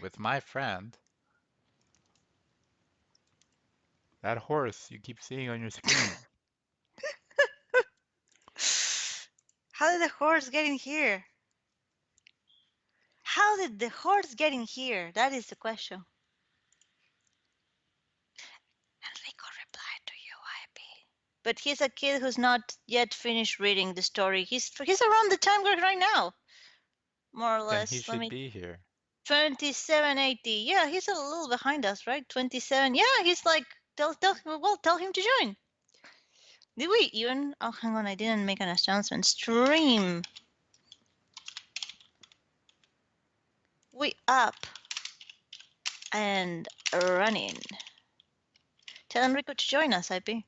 with my friend. That horse you keep seeing on your screen. How did the horse get in here? How did the horse get in here? That is the question. Enrico replied to you, IP. But he's a kid who's not yet finished reading the story. He's around the time we're right now, more or Then he less. Let should me be here. 2780. Yeah, he's a little behind us, right? 27. Yeah, he's like tell him to join. Did we even? Oh, hang on, I didn't make an announcement. Stream. We up and running. Tell Enrico to join us, IP.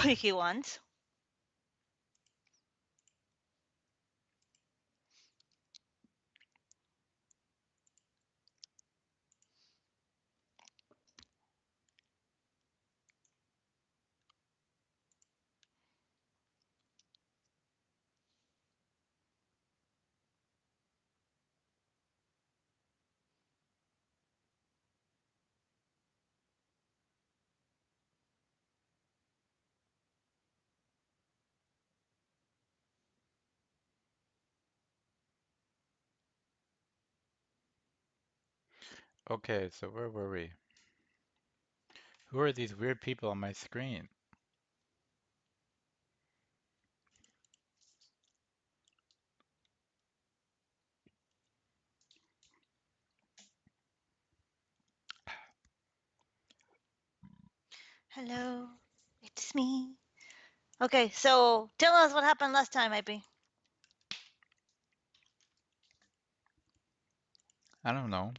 If he wants. Okay, so where were we? Who are these weird people on my screen? Hello, it's me. Okay, so tell us what happened last time, IP. I don't know.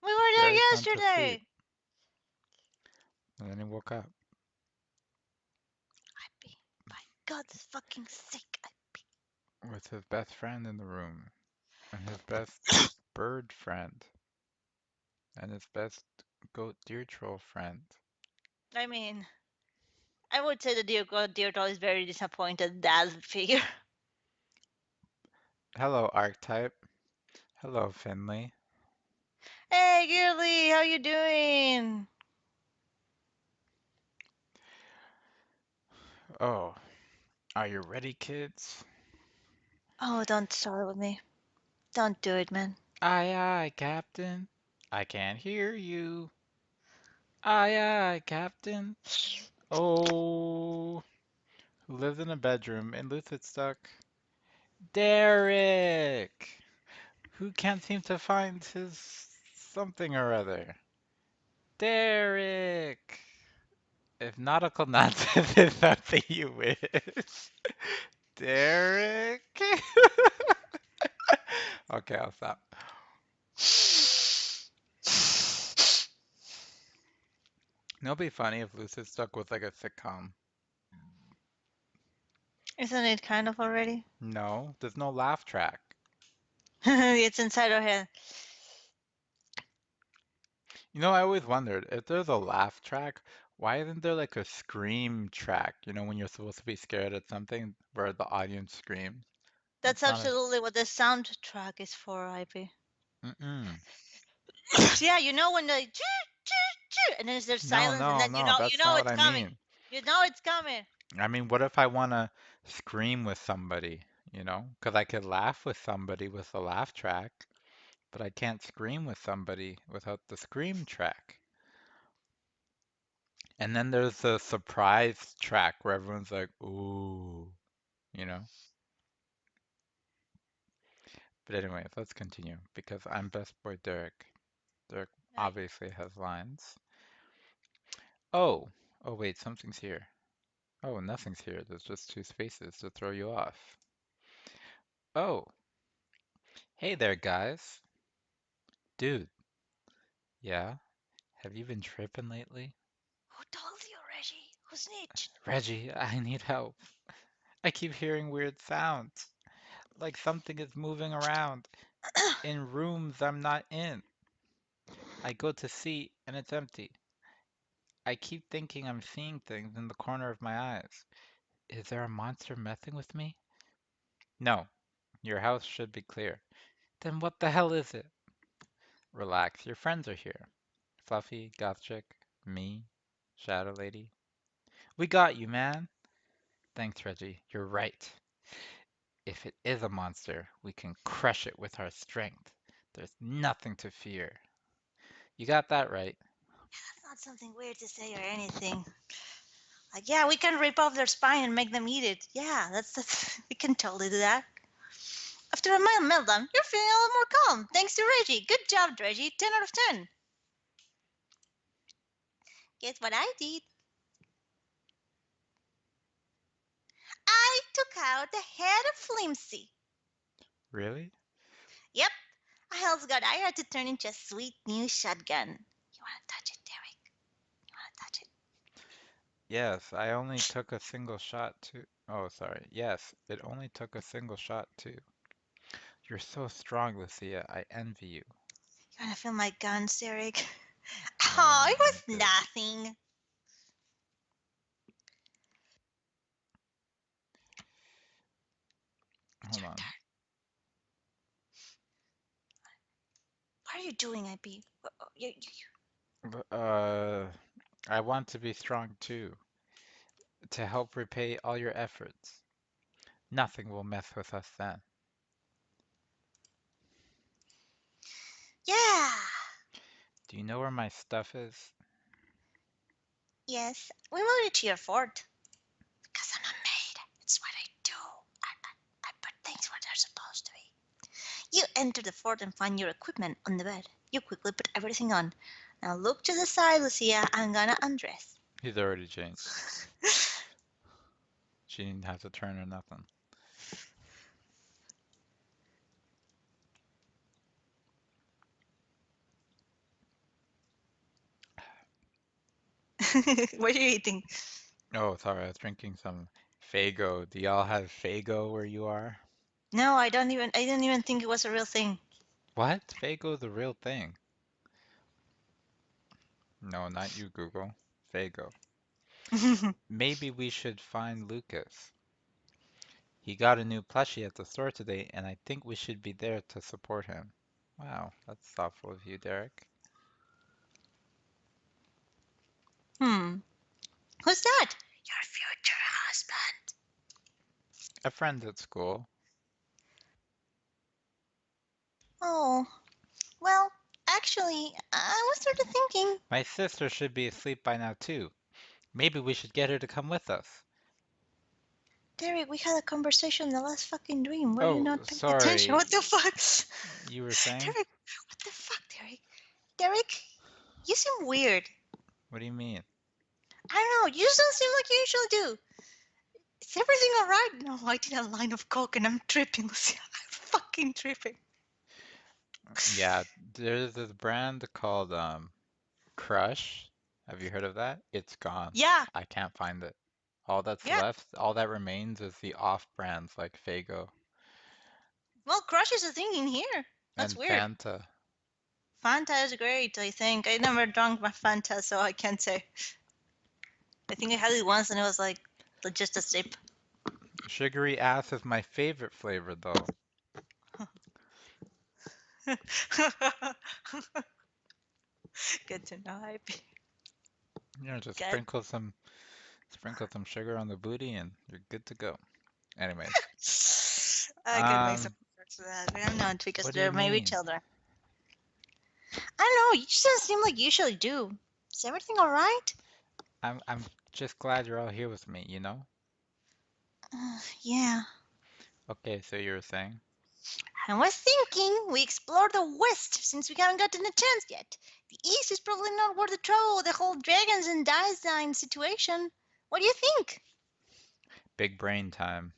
We were there Derek went to sleep, yesterday. and then he woke up IP, by God's fucking sake, IP. with his best friend in the room, and his best bird friend, and his best goat deer troll friend. I mean, I would say the dear God, dear doll is very disappointed dad figure. Hello, Archetype. Hello, Finley. Hey, Girly, how you doing? Oh, are you ready, kids? Oh, don't start with me. Don't do it, man. Aye, aye, Captain. I can't hear you. Aye, aye, Captain. Oh, who lives in a bedroom in Luthidstuck? Derek! Who can't seem to find his something or other? Derek! If nautical nonsense is something you wish. Derek? Okay, I'll stop. It'll be funny if Luthidstuck was like a sitcom. Isn't it kind of already? No, there's no laugh track. It's inside our head. You know, I always wondered if there's a laugh track, why isn't there like a scream track? You know, when you're supposed to be scared at something where the audience screams. That's That's not a. absolutely what the soundtrack is for, IP. Mm-mm. Yeah, you know when the and then there's No, silence, and no, then no, you that's know not what it's I coming. mean. You know it's coming. I mean, what if I want to scream with somebody, you know? Because I could laugh with somebody with a laugh track, but I can't scream with somebody without the scream track. And then there's the surprise track where everyone's like, ooh, you know? But anyways, let's continue because I'm best boy Derek. Derek Right. obviously has lines. Oh, oh wait, something's here. Oh, nothing's here. There's just two spaces to throw you off. Oh, hey there, guys. Dude, yeah? Have you been tripping lately? Who told you, Reggie? Who snitched? Reggie, I need help. I keep hearing weird sounds, like something is moving around in rooms I'm not in. I go to see and it's empty. I keep thinking I'm seeing things in the corner of my eyes. Is there a monster messing with me? No, your house should be clear. Then what the hell is it? Relax, your friends are here. Fluffy, Goth Chick, me, Shadow Lady. We got you, man. Thanks, Reggie. You're right. If it is a monster, we can crush it with our strength. There's nothing to fear. You got that right. That's not something weird to say or anything. Like, yeah, we can rip off their spine and make them eat it. Yeah, that's we can totally do that. After a mild meltdown, you're feeling a little more calm. Thanks to Reggie. Good job, Reggie. 10 out of 10. Guess what I did? I took out the head of Flimsy. Really? Yep, I also got Ira to turn into a sweet new shotgun. You wanna touch it, Derek? You wanna touch it? Yes, I only took a single shot too. Oh, sorry. Yes, it only took a single shot too. You're so strong, Lucia. I envy you. You wanna feel my guns, Derek? No, Oh, it I'm was good. nothing. It's Hold your on. turn. What are you doing, IB? I want to be strong too, to help repay all your efforts. Nothing will mess with us then. Yeah. Do you know where my stuff is? Yes, we moved it to your fort. Because I'm a maid. It's what I do. I put things where they're supposed to be. You enter the fort and find your equipment on the bed. You quickly put everything on. Now look to the side, Lucia. I'm gonna undress. He's already changed. She didn't have to turn or nothing. What are you eating? Oh, sorry, I was drinking some Fago. Do y'all have Fago where you are? No, I didn't even think it was a real thing. What? Fago's a real thing. No, not you, Google. Fago. Maybe we should find Lucas. He got a new plushie at the store today, and I think we should be there to support him. Wow, that's thoughtful of you, Derek. Hmm. Who's that? Your future husband. A friend at school. Oh, well, actually, I was sort of thinking. My sister should be asleep by now, too. Maybe we should get her to come with us. Derek, we had a conversation in the last fucking dream. Were you Oh, not paying attention? What the sorry. fuck? You were saying? Derek, what the fuck, Derek? Derek, you seem weird. What do you mean? I don't know. You just don't seem like you usually do. Is everything alright? No, I did a line of coke and I'm tripping, Lucia. I'm fucking tripping. Yeah, there's this brand called Crush. Have you heard of that? It's gone. Yeah, I can't find it. All that's yeah. left, all that remains is the off brands like Fago Well, crush is a thing in here. That's and weird. Fanta. Fanta is great, I think. I never drank my Fanta, so I can't say. I think I had it once and it was like just a sip. Sugary ass is my favorite flavor though. Good to know, IP. You know, just Good. sprinkle some sugar on the booty and you're good to go. Anyways, I could make some um, reference to that, but I'm not because what do you they're maybe mean? children. I don't know. You just don't seem like you usually do. Is everything all right? I'm just glad you're all here with me, you know? Yeah. Okay, so you were saying? I was thinking we explore the West since we haven't gotten a chance yet. The East is probably not worth the trouble with the whole dragons and design situation. What do you think? Big brain time.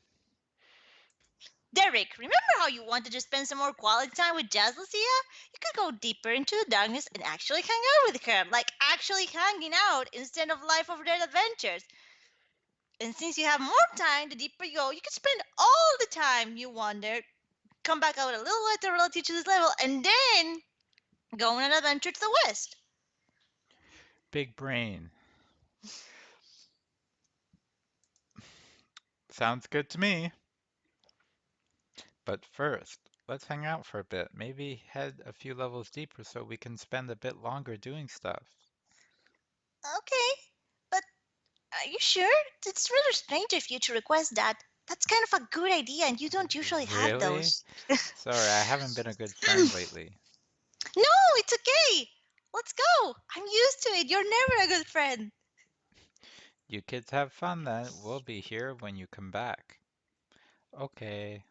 Derek, remember how you wanted to spend some more quality time with Jazz Lucia? You could go deeper into the darkness and actually hang out with her, like actually hanging out instead of life over dead adventures. And since you have more time, the deeper you go, you can spend all the time you wander, come back out a little later relative to this level, and then go on an adventure to the west. Big brain. Sounds good to me. But first, Let's hang out for a bit. Maybe head a few levels deeper so we can spend a bit longer doing stuff. Okay, but are you sure? It's rather strange of you to request that. That's kind of a good idea, and you don't usually have Really? those. Sorry, I haven't been a good friend lately. No, it's okay. Let's go. I'm used to it. You're never a good friend. You kids have fun then. We'll be here when you come back. Okay.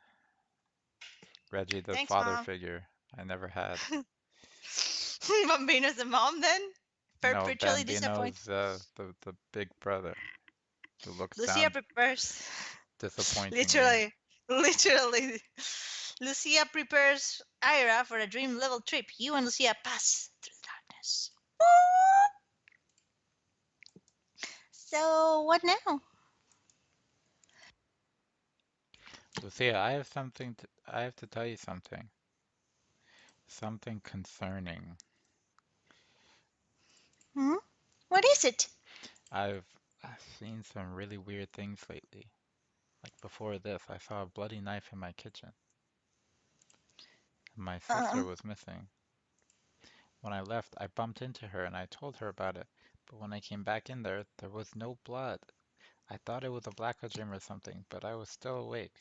Reggie, the Thanks, father Mom. figure I never had. Bambino's the mom then? No, Perpetually disappointed. Bambino's the big brother who looks Lucia down prepares. disappointingly. Literally. Literally. Lucia prepares Ira for a dream level trip. You and Lucia pass through the darkness. So, what now? Lucia, I have to tell you something. Something concerning. Hmm? What is it? I've seen some really weird things lately. Like before this, I saw a bloody knife in my kitchen. And my sister Uh, was missing. When I left, I bumped into her and I told her about it. But when I came back in there, there was no blood. I thought it was a blackout dream or something, but I was still awake.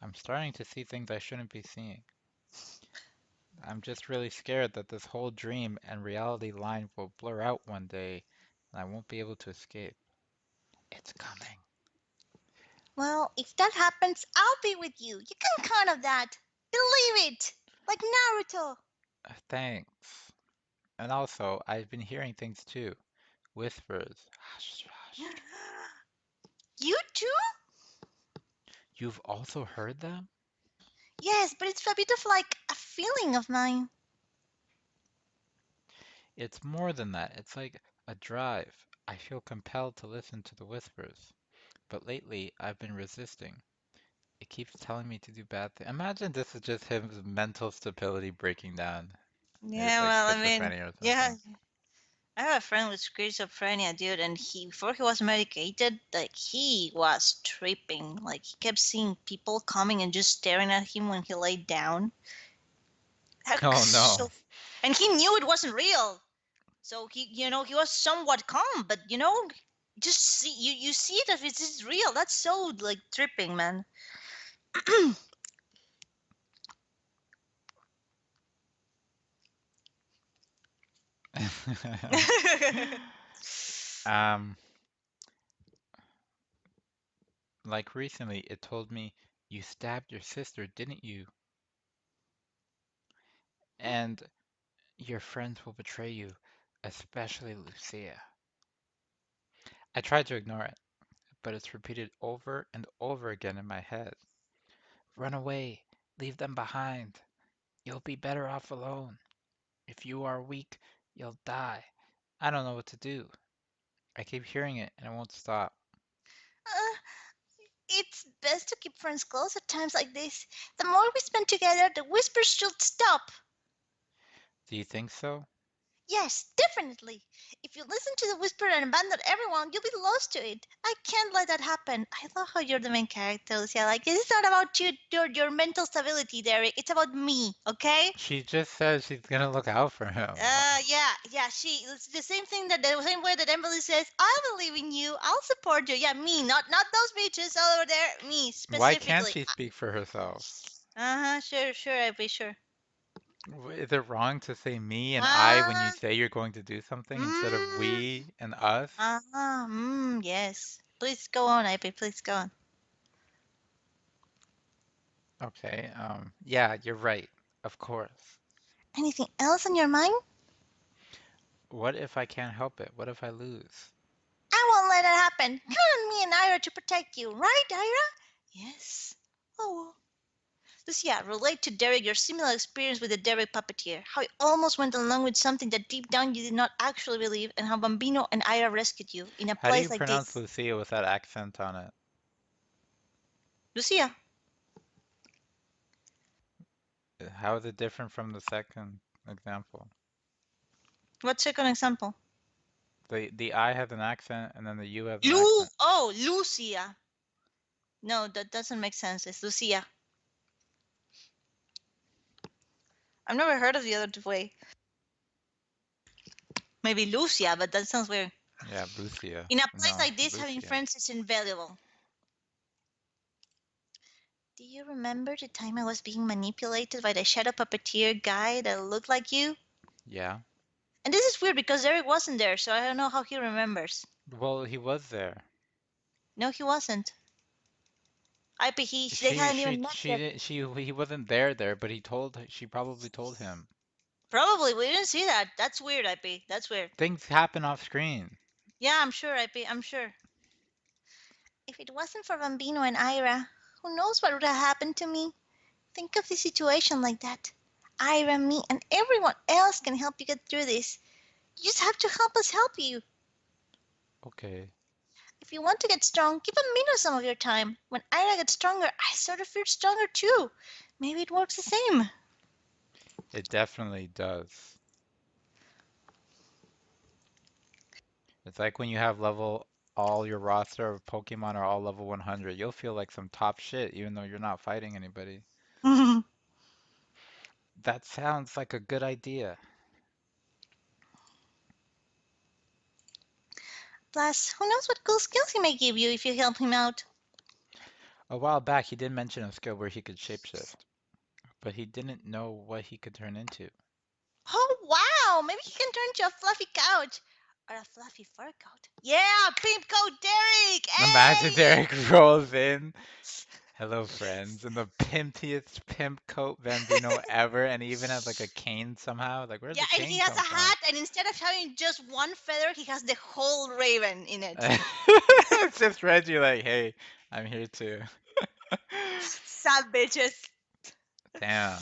I'm starting to see things I shouldn't be seeing. I'm just really scared that this whole dream and reality line will blur out one day and I won't be able to escape. It's coming. well, if that happens, I'll be with you. You can count on that. Believe it. Like Naruto. Thanks. And also, I've been hearing things too. Whispers. Hush, hush. You too? You've also heard them? Yes, but it's a bit of like a feeling of mine. It's more than that. It's like a drive. I feel compelled to listen to the whispers. But lately, I've been resisting. It keeps telling me to do bad things. Imagine this is just his mental stability breaking down. It's Yeah, like well, I mean, schizophrenia or yeah, something. I have a friend with schizophrenia, dude, and before he was medicated, like he was tripping. Like he kept seeing people coming and just staring at him when he laid down. Oh no. So, and he knew it wasn't real. So he was somewhat calm, but just see you see that it's just real. That's so like tripping, man. Um, like recently, it told me you stabbed your sister, didn't you? And your friends will betray you, especially Lucia. I tried to ignore it, but it's repeated over and over again in my head. Run away, leave them behind. You'll be better off alone. If you are weak, you'll die. I don't know what to do. I keep hearing it and it won't stop. uh, it's best to keep friends close at times like this. The more we spend together, the whispers should stop. Do you think so? Yes, definitely. If you listen to the whisper and abandon everyone, you'll be lost to it. I can't let that happen. I love how you're the main character, Lucia. Like, it's not about your mental stability, Derek. It's about me, okay? She just says she's gonna look out for him. Yeah. It's the same thing that the same way that Emily says, "I'll believe in you. I'll support you." Yeah, me, not those bitches all over there. Me Why can't specifically. she speak for herself? Sure, I'll be sure. Is it wrong to say me and I when you Uh, say you're going to do something instead of mm, we and us? yes. Please go on, Ivy. Please go on. Okay, yeah, you're right. Of course. Anything else on your mind? What if I can't help it? What if I lose? I won't let it happen. Count on me and Ira to protect you, right, Ira? Yes. Oh, Lucia, relate to Derek your similar experience with the Derek puppeteer. How you almost went along with something that deep down you did not actually believe, and how Bambino and Ira rescued you in a How do place you like pronounce this. Lucia with that accent on it? Lucia, How is it different from the second example? what second example? The I has an accent and then the U has an accent. Lucia. No, that doesn't make sense. It's Lucia. I've never heard of the other way. Maybe Lucia, but that sounds weird. Yeah, Lucia. In a place No, like this, having Lucia. friends is invaluable. Do you remember the time I was being manipulated by the shadow puppeteer guy that looked like you? Yeah. And this is weird because Eric wasn't there, so I don't know how he remembers. Well, he was there. No, he wasn't. They She hadn't she even met she yet. didn't she he wasn't there, but she probably told him. Probably, we didn't see that. That's weird, IP. That's weird. Things happen off screen. Yeah, I'm sure, IP. I'm sure. If it wasn't for Bambino and Ira, who knows what would have happened to me? Think of the situation like that. Ira, me, and everyone else can help you get through this. You just have to help us help you. Okay. If you want to get strong, give Bambino some of your time. When Ira gets stronger, I sort of feel stronger too. Maybe it works the same. It definitely does. It's like when you have all your roster of Pokemon are all level 100. You'll feel like some top shit even though you're not fighting anybody. That sounds like a good idea. Plus, who knows what cool skills he may give you if you help him out. A while back, he did mention a skill where he could shapeshift, but he didn't know what he could turn into. Oh, wow! Maybe he can turn into a fluffy couch. Or a fluffy fur coat. Yeah, pimp coat Derek! Imagine Hey! Derek rolls in. Hello, friends. In the pimpiest pimp coat Bambino ever, and he even has like a cane somehow. Like, where'd Yeah, the and he cane has come a from? hat, and instead of having just one feather, he has the whole raven in it. It's just Reggie, like, hey, I'm here too. Sad bitches. Damn,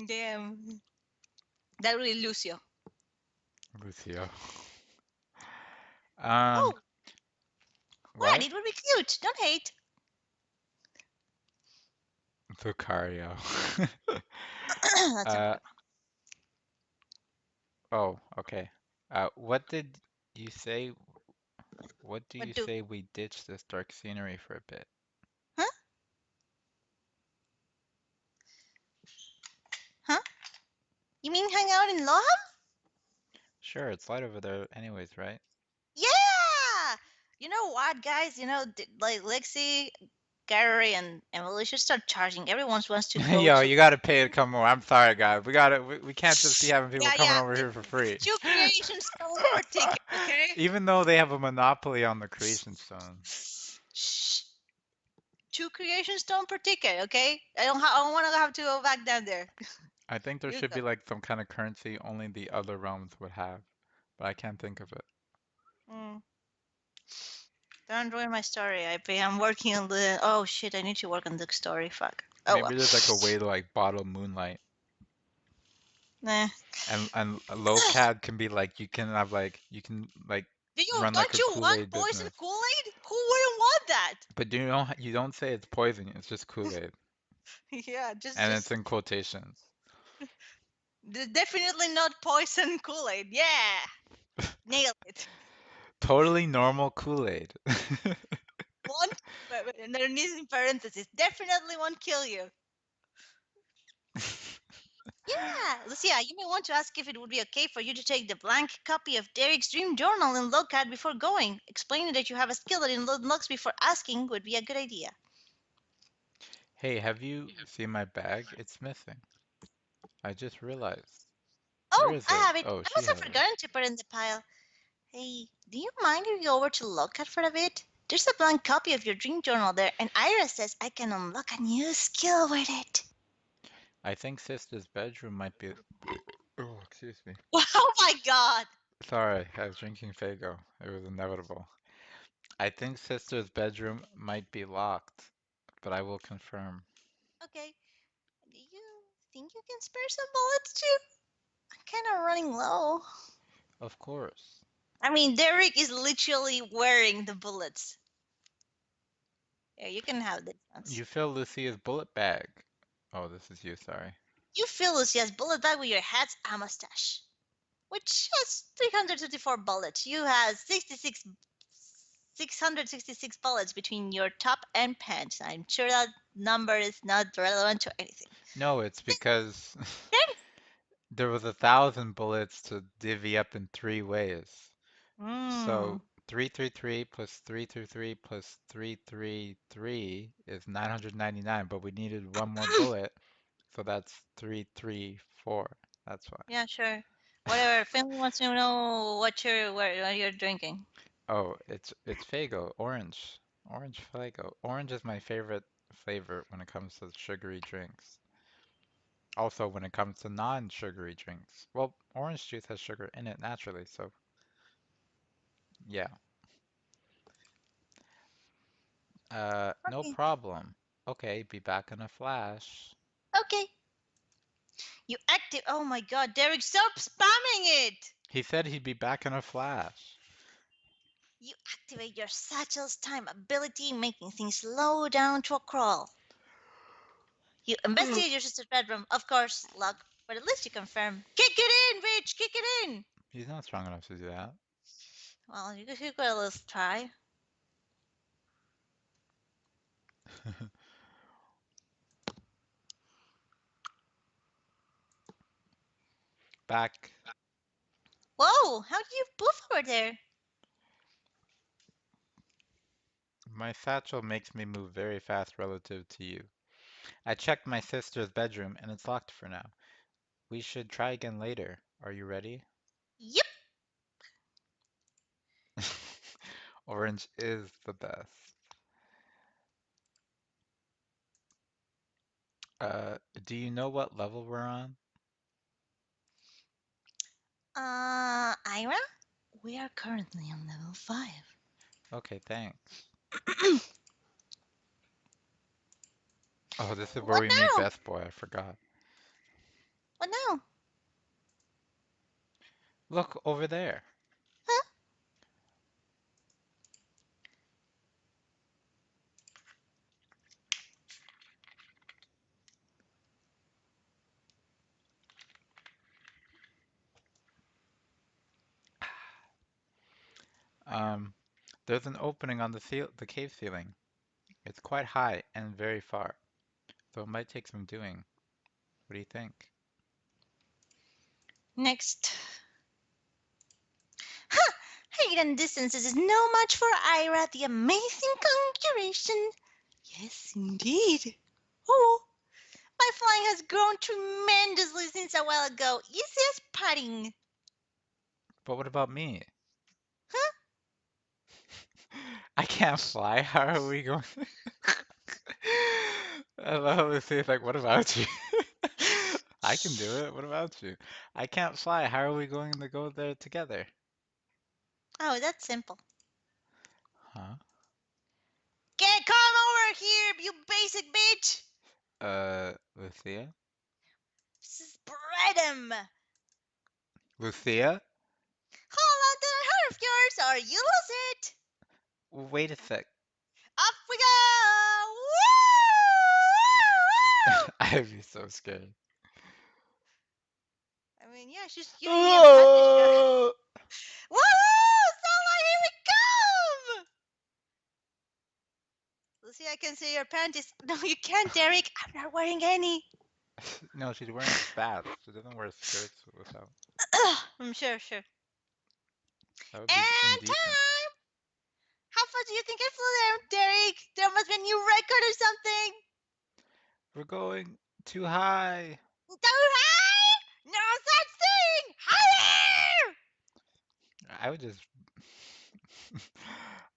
Damn. That really Lucio. Lucio. Um, Oh, what? what? It would be cute. Don't hate. Lucario. That's a Uh, good oh, okay. What did you say? What do one. you What do? say we ditch this dark scenery for a bit? Huh? Huh? You mean hang out in Loham? Sure, it's light over there anyways, right? Yeah! You know what, guys? Like Lexi, Gary, and Emily should start charging. Everyone wants to go Yo, to. you gotta pay to come more. I'm sorry, guys. We can't just be having people Yeah, coming yeah. over here for free. Two creation stone per ticket, okay? Even though they have a monopoly on the creation stone. Shh. Two creation stone per ticket, okay? I don't want to have to go back down there. I think there You should go. be like some kind of currency only the other realms would have, but I can't think of it. Mm. Don't ruin my story. I'm working on the. Oh shit! I need to work on the story. Fuck. Oh well. Maybe there's like a way to like bottle moonlight. Nah. And a low cad can be like you can like run like Don't a you want Kool-Aid poison business. Kool Aid? Who wouldn't want that? But you don't say it's poison, it's just Kool-Aid. Yeah, And it's in quotations. definitely not poison Kool Aid. Yeah, nailed it. Totally normal Kool-Aid. Won't. And there needs in parentheses. Definitely won't kill you. Yeah, Lucia, you may want to ask if it would be okay for you to take the blank copy of Derek's dream journal and look at before going. Explaining that you have a skill that unlocks before asking would be a good idea. Hey, have you seen my bag? It's missing. I just realized. Where Oh, is I it? have it. Oh, I she must have has it. forgotten to put it in the pile. Hey, do you mind if we go over to look at for a bit? There's a blank copy of your dream journal there, and Ira says I can unlock a new skill with it. I think sister's bedroom might be. Oh, excuse me. Oh my god! Sorry, I was drinking Fago. It was inevitable. I think sister's bedroom might be locked, but I will confirm. Okay, do you think you can spare some bullets too? I'm kind of running low. Of course. I mean, Derek is literally wearing the bullets. Yeah, you can have this ones. You fill Lucia's bullet bag. Oh, this is you, sorry. You fill Lucia's bullet bag with your hat's a mustache, which has 354 bullets. You have 666 bullets between your top and pants. I'm sure that number is not relevant to anything. No, it's because There was 1,000 bullets to divvy up in three ways. Hmm. So 333 plus 333 plus 333 is 999, but we needed one more bullet, so that's 334. That's why. Yeah, sure. Whatever. Finley wants to know what you're drinking. Oh, it's Faygo, orange. Orange Faygo. Orange is my favorite flavor when it comes to sugary drinks. Also, when it comes to non-sugary drinks. Well, orange juice has sugar in it naturally, so yeah. No Okay. problem. Okay, be back in a flash. Okay. You active. Oh my God, Derek, stop spamming it. He said he'd be back in a flash. You activate your satchel's time ability, making things slow down to a crawl. You investigate your sister's bedroom. Of course, luck, but at least you confirm. Kick it in, bitch! Kick it in! He's not strong enough to do that. Well, you could at least try. Back. Whoa, how did you poof over there? My satchel makes me move very fast relative to you. I checked my sister's bedroom and it's locked for now. We should try again later. Are you ready? Yep. Orange is the best. Uh, do you know what level we're on? Ira? We are currently on level 5. Okay, thanks. Oh, this is where What we meet now? Best Boy. I forgot. What now? Look over there. Huh? Um, there's an opening on the cave ceiling. It's quite high and very far, so it might take some doing. What do you think? Next. Ha! Height and distances is no match for Ira, the amazing conjuration. Yes, indeed. Oh, my flying has grown tremendously since a while ago. Easy as putting. But what about me? Huh? I can't fly. How are we going? I love to say like, what about you? I can do it. What about you? I can't fly. How are we going to go there together? Oh, that's simple. Huh? Come over here, you basic bitch. Lucia? Spread 'em. Lucia? Hold on to that heart of yours or you lose it. Wait a sec. Off we go. Woo! I'd be so scared. I mean, yeah, she's giving you a package jar. Woohoo! Sola, here we come! Lucy, I can see your panties. No, you can't, Derek. I'm not wearing any. No, she's wearing spats. She doesn't wear skirts without. I'm sure. That would be And indecent. time! How far do you think I flew there, Derek? There must be a new record or something. We're going too high. Too high? No such thing! Higher! I would just.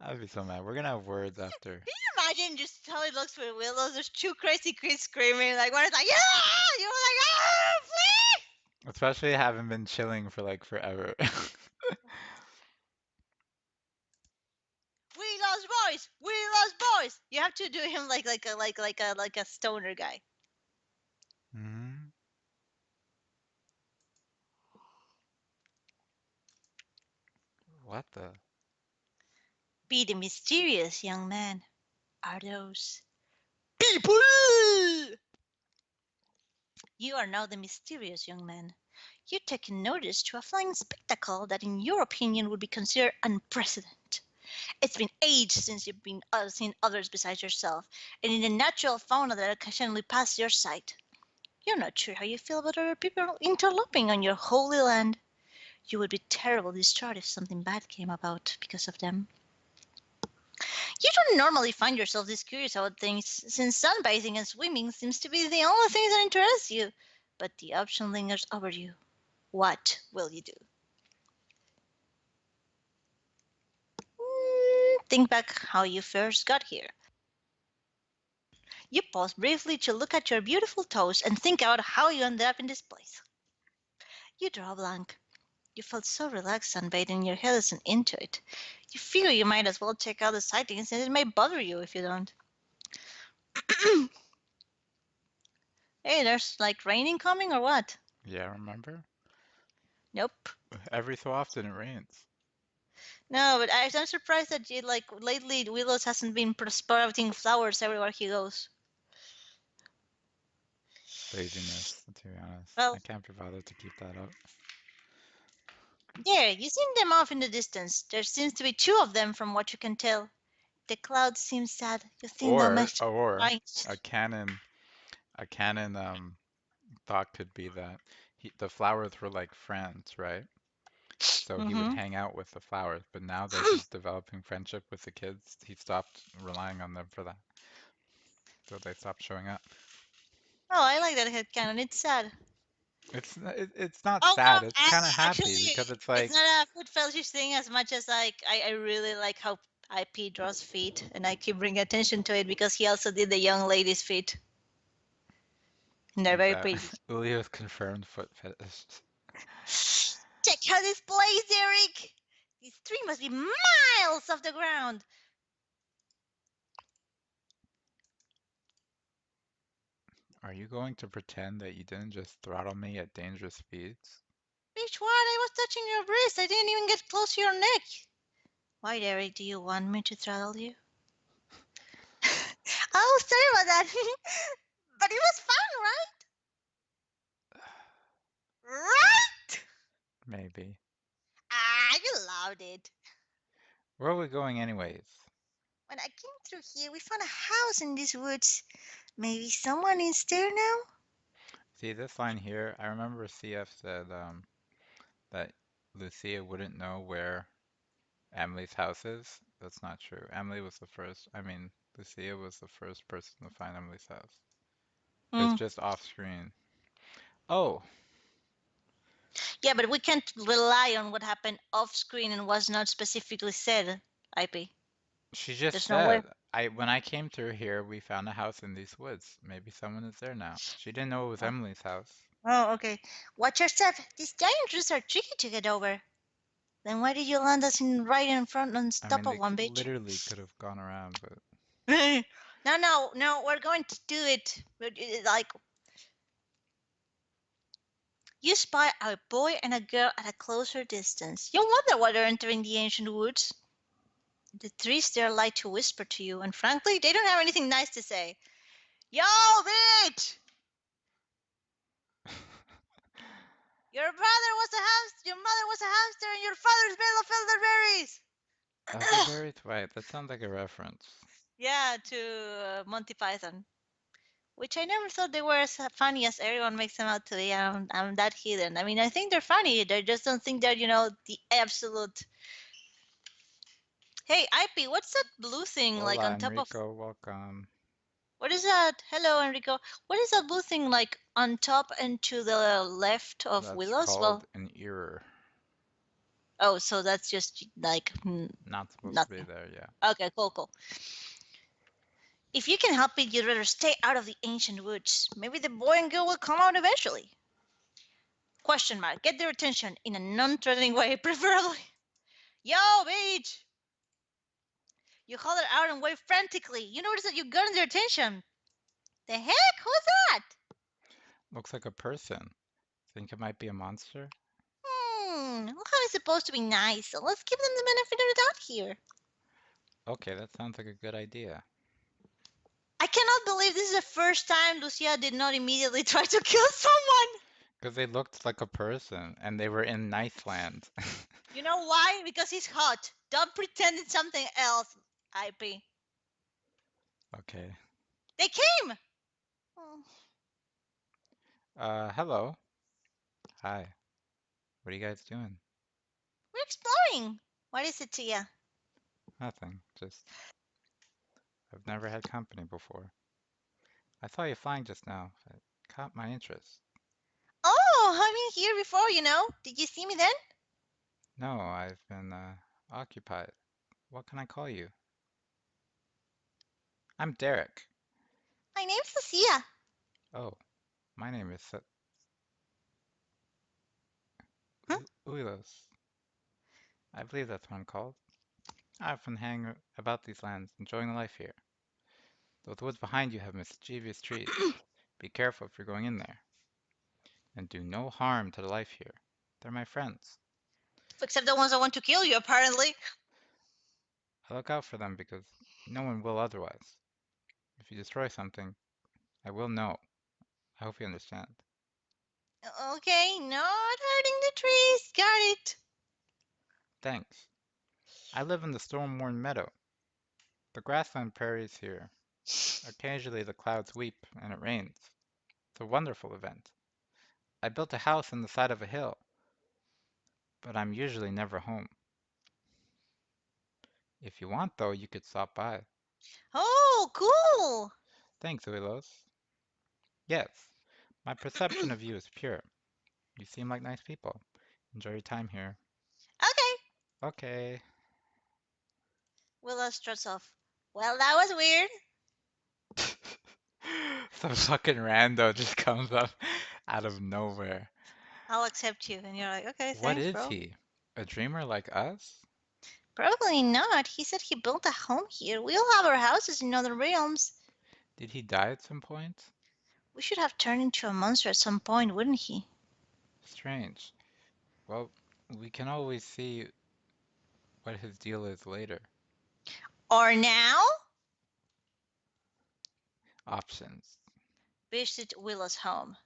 I'd be so mad. We're gonna have words after. Can you imagine just how it looks with Willows? There's two crazy kids screaming. Like, one is like, yeah! You're like, oh, please! Especially having been chilling for like forever. We lost boys. We lost boys. You have to do him like a stoner guy. Hmm. What the? Be the mysterious young man. Are those people? You are now the mysterious young man. You take notice to a flying spectacle that, in your opinion, would be considered unprecedented. It's been ages since you've been seen others besides yourself, and in the natural fauna that occasionally pass your sight. You're not sure how you feel about other people interloping on your holy land. You would be terribly distraught if something bad came about because of them. You don't normally find yourself this curious about things, since sunbathing and swimming seems to be the only things that interest you. But the option lingers over you. What will you do? Think back how you first got here. You pause briefly to look at your beautiful toes and think about how you ended up in this place. You draw a blank. You felt so relaxed sunbathing, your head isn't into it. You figure you might as well check out the sightings since it may bother you if you don't. Hey, there's like raining coming or what? Yeah, remember? Nope. Every so often it rains. No, but I'm surprised that like lately Willows hasn't been sprouting flowers everywhere he goes. Laziness, to be honest. I Well, can't be bothered to keep that up. there, you seen them off in the distance. There seems to be two of them from what you can tell. The clouds seem sad. You think they'll Or, make or right. a canon, a canon thought could be that the flowers were like friends, right? So he would Mm-hmm. hang out with the flowers, but now that he's developing friendship with the kids, he stopped relying on them for that. So they stopped showing up. Oh, I like that headcanon. It's sad. It's not Oh no, sad. It's kind of actually, happy because it's it's like, not a food fetish thing as much as like I really like how IP draws feet, and I keep bringing attention to it because he also did the young lady's feet, and they're very that pretty. Leo's confirmed foot fetish. Check out this place, Eric. This tree must be miles off the ground. Are you going to pretend that you didn't just throttle me at dangerous speeds? Which one? I was touching your wrist. I didn't even get close to your neck. Why, Eric, do you want me to throttle you? Oh, sorry about that. But it was fun, right? Right? Maybe. Ah, you loved it. Where are we going anyways? When I came through here, we found a house in these woods. Maybe someone is there now? See this line here? I remember CF said that Lucia wouldn't know where Emily's house is. That's not true. Emily was the first, I mean, Lucia was the first person to find Emily's house. It was Hmm. just off screen. Oh, Yeah, but we can't rely on what happened off screen and was not specifically said, IP. she just There's no way. said, when I came through here, we found a house in these woods. Maybe someone is there now. She didn't know it was Oh, Emily's house. oh, okay. Watch your step. These giant roots are tricky to get over. Then why did you land us in right in front on I top mean, of they one, bitch? literally could have gone around, but No, no, no. We're going to do it. Like you spy a boy and a girl at a closer distance. You wonder why they're entering the ancient woods. The trees there like to whisper to you, and frankly, they don't have anything nice to say. Yo, bitch! Your brother was a hamster, your mother was a hamster, and your father's made of elderberries! elderberries? Right, that sounds like a reference. Yeah, to Monty Python. Which I never thought they were as funny as everyone makes them out to be. I'm that hidden. I mean, I think they're funny. They just don't think they're, the absolute. Hey, IP, what's that blue thing like Hola, on top of? Enrico, welcome. What is that? Hello, Enrico. What is that blue thing like on top and to the left of That's Willows? called Well, an error. oh, so that's just like Not supposed to be nothing. there, yeah. Okay, cool, cool. If you can help it, you'd rather stay out of the ancient woods. Maybe the boy and girl will come out eventually. Question mark. Get their attention in a non-threatening way, preferably. Yo, bitch! You holler out and wave frantically. You notice that you got their attention. The heck? Who's that? Looks like a person. Think it might be a monster? Wuhan is supposed to be nice, so let's give them the benefit of the doubt here. Okay, that sounds like a good idea. I cannot believe this is the first time Lucia did not immediately try to kill someone. Because they looked like a person, and they were in Niceland. You know why? Because he's hot. Don't pretend it's something else, IP. Okay. They came! Oh. Hello. Hi. What are you guys doing? We're exploring. What is it, Tia? Nothing. Just, I've never had company before. I saw you flying just now. It caught my interest. Oh, I've been here before. Did you see me then? No, I've been, occupied. What can I call you? I'm Derek. My name's Lucia. Oh, my name is Hmm? Uilos. I believe that's what I'm called. I often hang about these lands, enjoying the life here. Though the woods behind you have mischievous trees. Be careful if you're going in there. And do no harm to the life here. They're my friends. Except the ones that want to kill you, apparently. I look out for them because no one will otherwise. If you destroy something, I will know. I hope you understand. Okay, not hurting the trees. Got it. Thanks. I live in the storm-worn meadow. The grassland prairies here. Occasionally the clouds weep and it rains. It's a wonderful event. I built a house on the side of a hill, but I'm usually never home. If you want, though, you could stop by. Oh, cool. Thanks, Uilos. Yes, my perception of you is pure. You seem like nice people. Enjoy your time here. Okay. Okay. Willow struts off. Well, that was weird. Some fucking rando just comes up out of nowhere. I'll accept you. And you're like, okay, What thanks, is bro. he? A dreamer like us? Probably not. He said he built a home here. We all have our houses in other realms. Did he die at some point? We should have turned into a monster at some point, wouldn't he? Strange. Well, we can always see what his deal is later. Or now? Options. Visit Willow's home.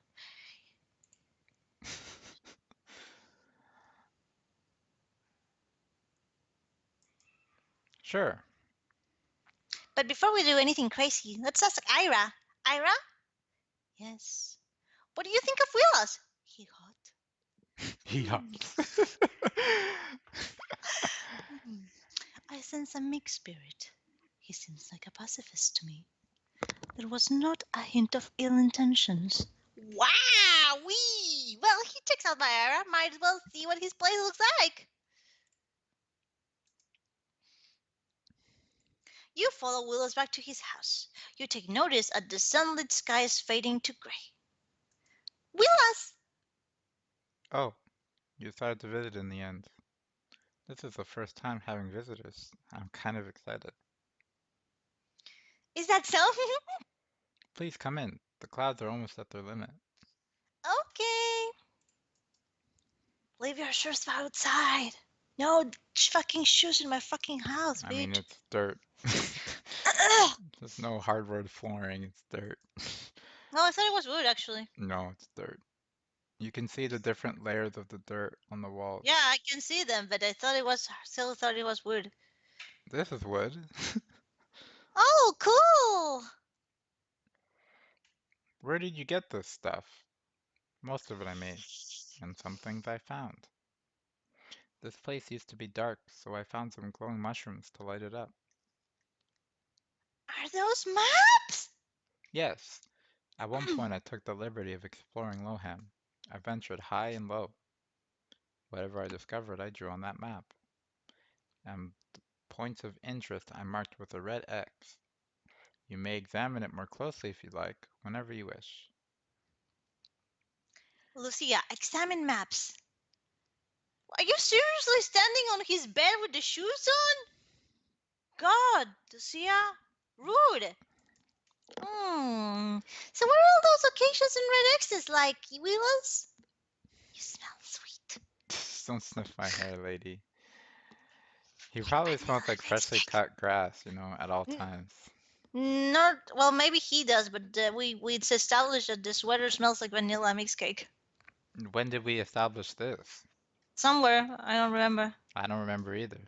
Sure. But before we do anything crazy, let's ask Ira. Ira? Yes. What do you think of Willows? He hot. Yeah. Hmm. I sense a mixed spirit. He seems like a pacifist to me. There was not a hint of ill intentions. Wow! Wee! Well, he checks out my Ira. Might as well see what his place looks like. You follow Willows back to his house. You take notice at the sunlit skies fading to gray. Willows! Oh, you decided to visit in the end. This is the first time having visitors. I'm kind of excited. Is that so? Please come in. The clouds are almost at their limit. Okay. Leave your shoes outside. No fucking shoes in my fucking house, I mean, bitch. it's dirt. There's no hardwood flooring, it's dirt. No, I thought it was wood, actually. No, it's dirt. You can see the different layers of the dirt on the walls. Yeah, I can see them, but still thought it was wood. This is wood. Oh, cool! Where did you get this stuff? Most of it I made, and some things I found. This place used to be dark, so I found some glowing mushrooms to light it up. Are those maps? Yes, at one point I took the liberty of exploring Loham. I ventured high and low. Whatever I discovered, I drew on that map. And points of interest I marked with a red X. You may examine it more closely if you like, whenever you wish. Lucia, examine maps. Are you seriously standing on his bed with the shoes on? God, Lucia, rude. So what are all those occasions and red X's like, Willows? You smell sweet. Don't sniff my hair, lady. He probably smells like freshly cut grass, at all times. Not well, maybe he does, but it's established that the sweater smells like vanilla mix cake. When did we establish this? Somewhere, I don't remember. I don't remember either.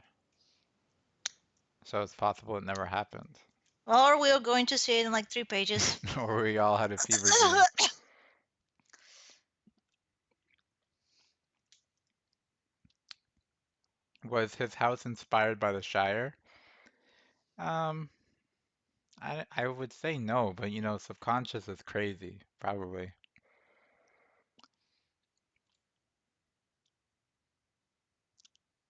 So it's possible it never happened. Or we're going to see it in like 3 pages. Or we all had a fever dream. Was his house inspired by the Shire? Um, I would say no, but subconscious is crazy, probably.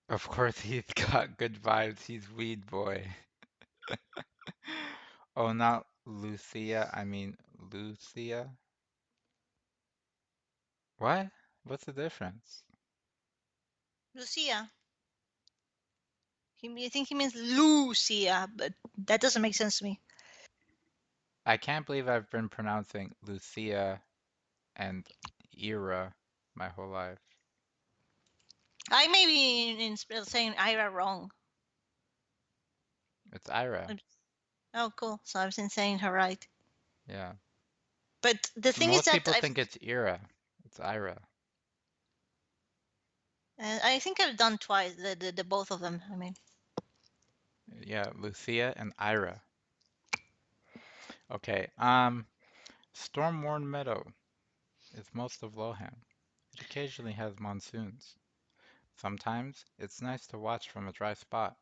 Of course, he's got good vibes. He's weed boy. Oh, not Lucia. I mean Lucia. What? What's the difference? Lucia. I think he means Lucia, but that doesn't make sense to me. I can't believe I've been pronouncing Lucia and Ira my whole life. I may be saying Ira wrong. It's Ira. I'm- Oh, cool. So I've been saying her right. Yeah. But the thing is Most that people think it's Ira. It's Ira. I think I've done twice the both of them. I mean, Yeah, Lucia and Ira. Okay. Stormworn Meadow is most of Lohan. It occasionally has monsoons. Sometimes it's nice to watch from a dry spot,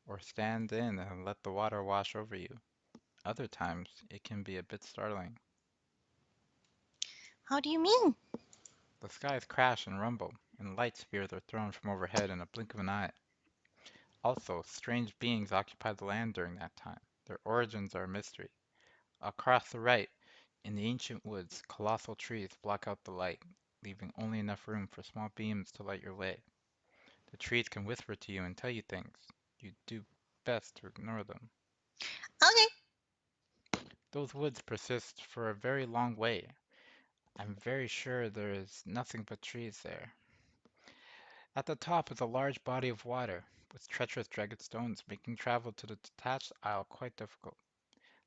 or stand in and let the water wash over you. Other times it can be a bit startling. how do you mean? The skies crash and rumble, and light spears are thrown from overhead in a blink of an eye. Also, strange beings occupy the land during that time. Their origins are a mystery. Across the right, in the ancient woods, colossal trees block out the light, leaving only enough room for small beams to light your way. The trees can whisper to you and tell you things. You do best to ignore them. Okay. Those woods persist for a very long way. I'm very sure there is nothing but trees there. At the top is a large body of water, with treacherous jagged stones making travel to the detached isle quite difficult.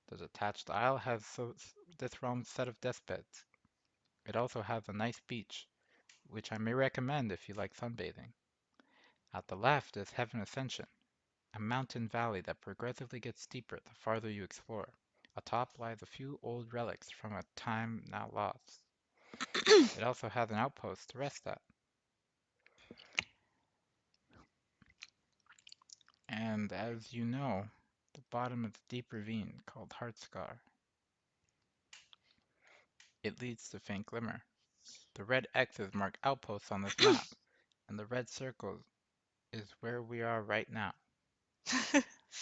The detached isle has this realm's set of deathbeds. It also has a nice beach, which I may recommend if you like sunbathing. At the left is Heaven Ascension, a mountain valley that progressively gets steeper the farther you explore. Atop lies a few old relics from a time now lost. It also has an outpost to rest at. And as you know, the bottom is a deep ravine called Heartscar. It leads to Faint Glimmer. The red X's mark outposts on this map, and the red circle is where we are right now.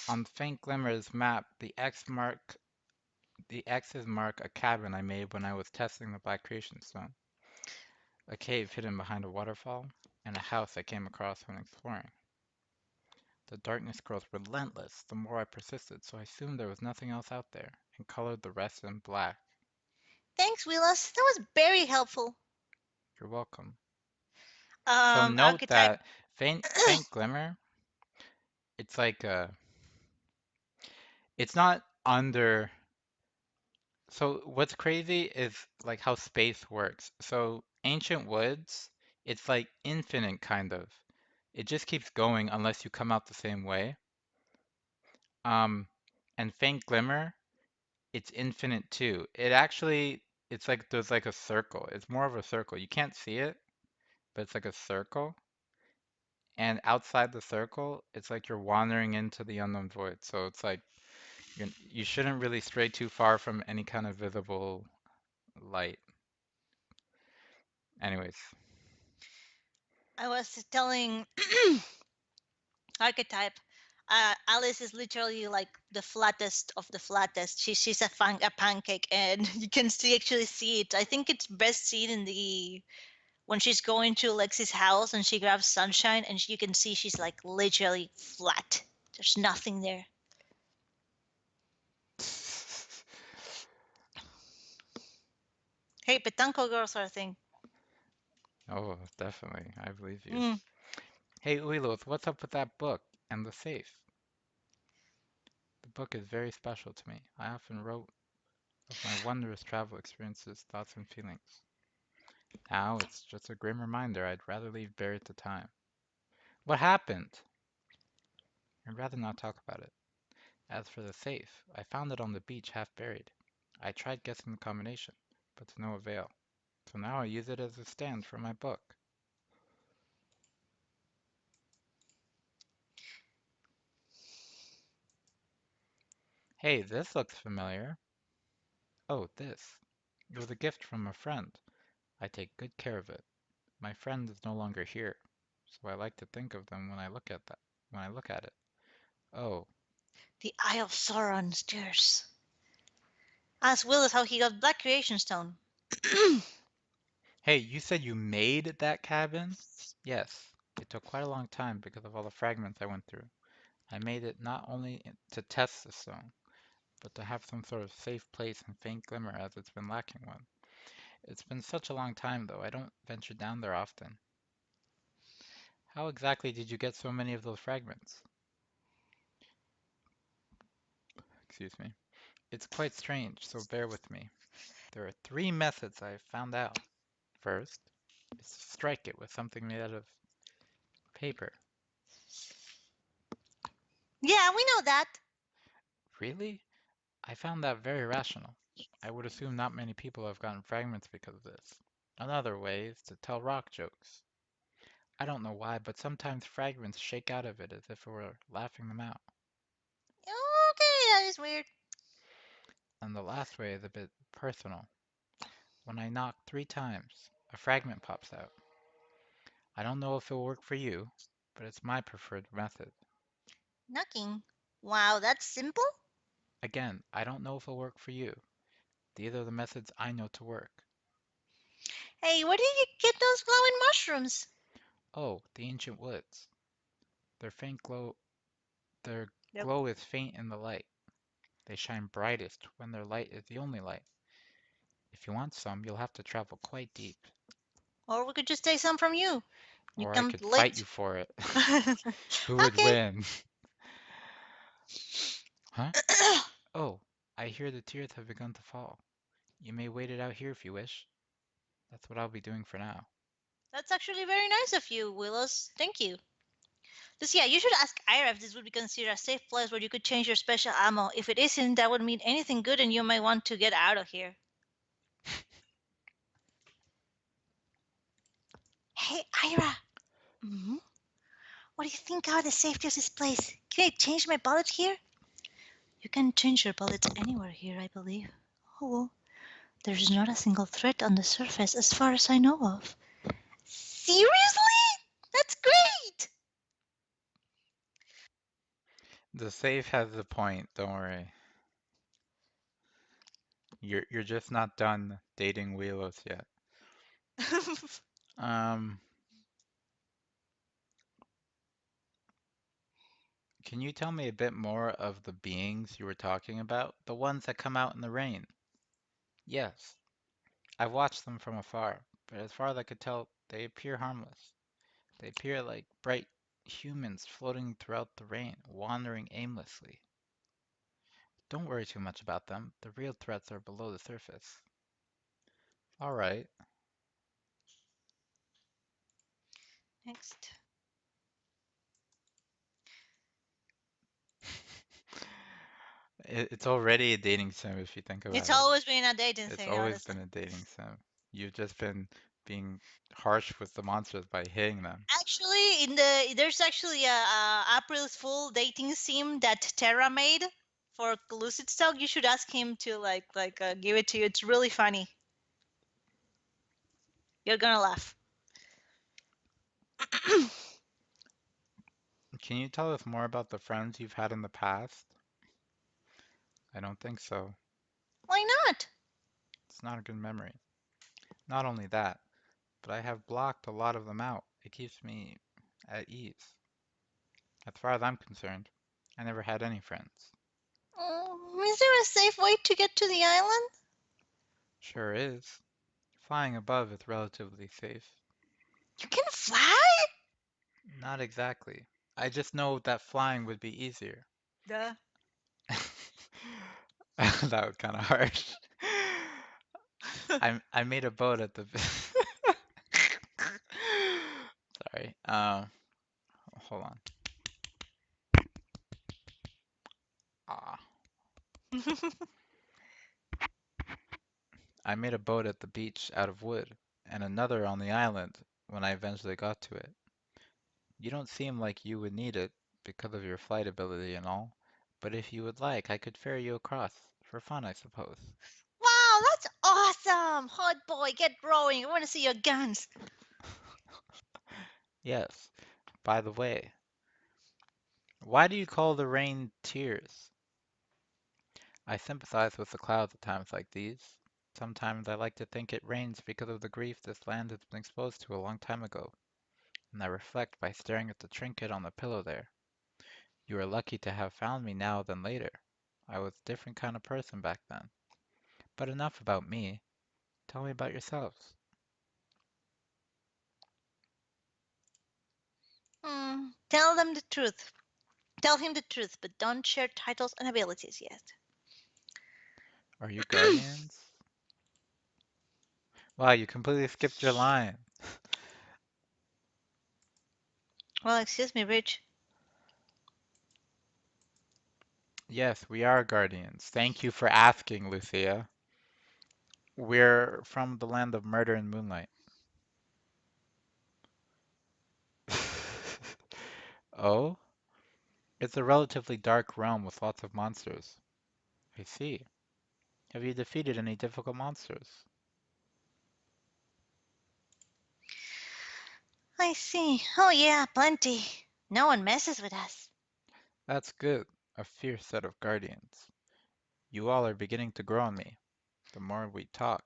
On Faint Glimmer's map, the X's mark a cabin I made when I was testing the Black Creation Stone, a cave hidden behind a waterfall, and a house I came across when exploring. The darkness grows relentless the more I persisted, so I assumed there was nothing else out there, and colored the rest in black. Thanks, Willis. That was very helpful. You're welcome. So note Archetype. that Faint Glimmer, it's like it's not under. So what's crazy is like how space works. So Ancient Woods, it's like infinite kind of. It just keeps going unless you come out the same way. Um, and Faint Glimmer, it's infinite too. It's like there's like a circle. It's more of a circle. You can't see it, but it's like a circle. And outside the circle, it's like you're wandering into the unknown void. So it's like you shouldn't really stray too far from any kind of visible light. Anyways, I was telling Archetype. Alice is literally like the flattest of the flattest. She's a pancake, and you can actually see it. I think it's best seen in the when she's going to Lexi's house and she grabs Sunshine, and you can see she's like literally flat. There's nothing there. Hey, Petanco girls are a thing. oh, definitely, I believe you. Mm. Hey, Uilos, what's up with that book and the safe? The book is very special to me. I often wrote of my wondrous travel experiences, thoughts, and feelings. Now it's just a grim reminder I'd rather leave buried to time. What happened? I'd rather not talk about it. As for the safe, I found it on the beach half buried. I tried guessing the combination, but to no avail. So now I use it as a stand for my book. Hey, this looks familiar. Oh, this. It was a gift from a friend. I take good care of it. My friend is no longer here, so I like to think of them when I look at it. Oh, The Eye of Sauron stairs. Ask Willis how he got Black Creation Stone. hey, you said you made that cabin? Yes, it took quite a long time because of all the fragments I went through. I made it not only to test the stone, but to have some sort of safe place and faint glimmer as it's been lacking one. It's been such a long time, though, I don't venture down there often. How exactly did you get so many of those fragments? Excuse me. It's quite strange, so bear with me. There are three methods I've found out. First is to strike it with something made out of paper. Yeah, we know that. Really? I found that very rational. I would assume not many people have gotten fragments because of this. Another way is to tell rock jokes. I don't know why, but sometimes fragments shake out of it as if it were laughing them out. Okay, that is weird. And the last way is a bit personal. When I knock 3 times, a fragment pops out. I don't know if it'll work for you, but it's my preferred method. Knocking. Wow, that's simple? Again, I don't know if it'll work for you. These are the methods I know to work. Hey, where did you get those glowing mushrooms? Oh, the ancient woods. Their faint glow, their Yep. glow is faint in the light. They shine brightest when their light is the only light. If you want some, you'll have to travel quite deep, Or we could just take some from you. You or I come could fight you late. for it. Who would Okay. win? Huh? Oh, I hear the tears have begun to fall. You may wait it out here if you wish. That's what I'll be doing for now. That's actually very nice of you, Willis. Thank you. Just yeah, you should ask Ira if this would be considered a safe place where you could change your special ammo. If it isn't, that would mean anything good and you might want to get out of here. Hey, Ira. Hmm. What do you think are the safety of this place? Can I change my bullets here? You can change your bullets anywhere here, I believe. Oh, well, there's not a single threat on the surface as far as I know of. Seriously? That's great! The safe has a point, don't worry. You're just not done dating Wheelos yet. Um, can you tell me a bit more of the beings you were talking about? The ones that come out in the rain? Yes, I've watched them from afar, but as far as I could tell, they appear harmless. They appear like bright humans floating throughout the rain, wandering aimlessly. Don't worry too much about them. The real threats are below the surface. All right. Next. It's already a dating sim if you think It's about it. always been a dating It's thing, always honestly. been a dating sim. You've just been being harsh with the monsters by hitting them. Actually, there's actually a April's Fool dating sim that Terra made for Lucid Stock. You should ask him to give it to you. It's really funny. You're gonna laugh. Can you tell us more about the friends you've had in the past? I don't think so. Why not? It's not a good memory. Not only that, but I have blocked a lot of them out. It keeps me at ease. As far as I'm concerned, I never had any friends. Is there a safe way to get to the island? Sure is. Flying above is relatively safe. You can fly? Not exactly. I just know that flying would be easier. Duh. That was kind of harsh. I made a boat at the Sorry. Hold on. Ah, I made a boat at the beach out of wood, and another on the island when I eventually got to it. You don't seem like you would need it because of your flight ability and all, but if you would like, I could ferry you across. For fun, I suppose. Wow, that's awesome! Hot boy, get rowing. I want to see your guns. Yes. By the way, why do you call the rain tears? I sympathize with the clouds at times like these. Sometimes I like to think it rains because of the grief this land has been exposed to a long time ago, and I reflect by staring at the trinket on the pillow there. You are lucky to have found me now than later. I was a different kind of person back then. But enough about me. Tell me about yourselves. Tell them the truth. Tell him the truth, but don't share titles and abilities yet. Are you guardians? Wow, you completely skipped your line. Well, excuse me, Rich. Yes, we are guardians. Thank you for asking, Lucia. We're from the land of murder and moonlight. Oh? It's a relatively dark realm with lots of monsters. I see. Have you defeated any difficult monsters? I see. Oh, yeah, plenty. No one messes with us. That's good. A fierce set of guardians. You all are beginning to grow on me. The more we talk,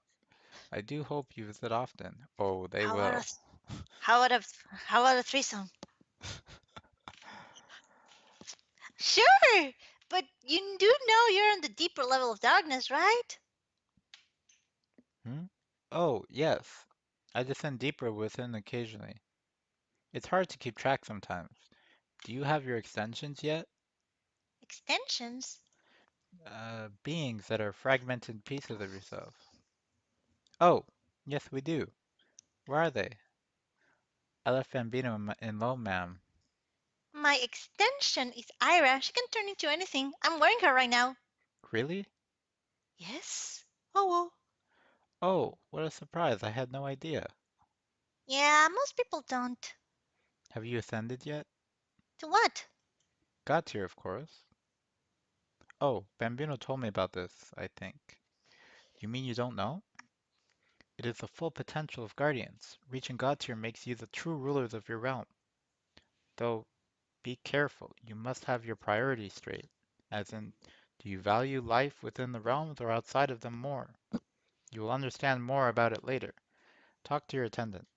I do hope you visit often. Oh, they How about will. a, how about a, how about a threesome? Sure, but you do know you're in the deeper level of darkness, right? Hmm? Oh, yes. I descend deeper within occasionally. It's hard to keep track sometimes. Do you have your extensions yet? Extensions? Beings that are fragmented pieces of yourself. Oh, yes, we do. Where are they? I left Bambino in low, ma'am. My extension is Ira. She can turn into anything. I'm wearing her right now. Really? Yes? Oh, well. Oh, what a surprise. I had no idea. Yeah, most people don't. Have you ascended yet? To what? Got here, of course. Oh, Bambino told me about this, I think. You mean you don't know? It is the full potential of Guardians. Reaching God tier makes you the true rulers of your realm. Though, be careful. You must have your priorities straight. As in, do you value life within the realms or outside of them more? You will understand more about it later. Talk to your attendant.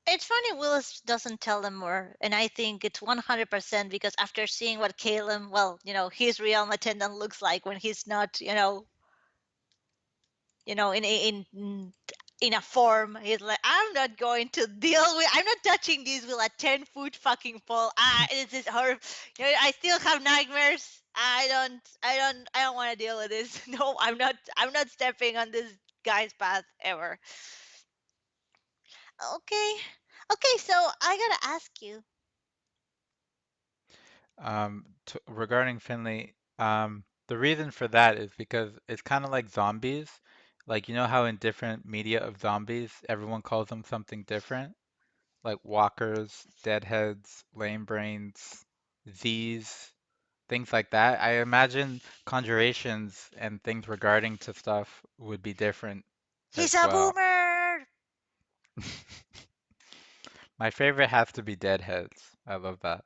It's funny Willis doesn't tell them more, and I think it's 100% because after seeing what Caleb, well, his realm attendant looks like when he's not, in a form, he's like, I'm not going to deal with, I'm not touching this with a 10-foot fucking pole. This is horrible. I still have nightmares. I don't want to deal with this. No, I'm not stepping on this guy's path ever. Okay. Okay, so I gotta ask you. Regarding Finley, the reason for that is because it's kind of like zombies. Like, you know how in different media of zombies, everyone calls them something different? Like walkers, deadheads, lame brains, Z's, things like that. I imagine conjurations and things regarding to stuff would be different He's as a well. boomer. My favorite has to be deadheads. I love that.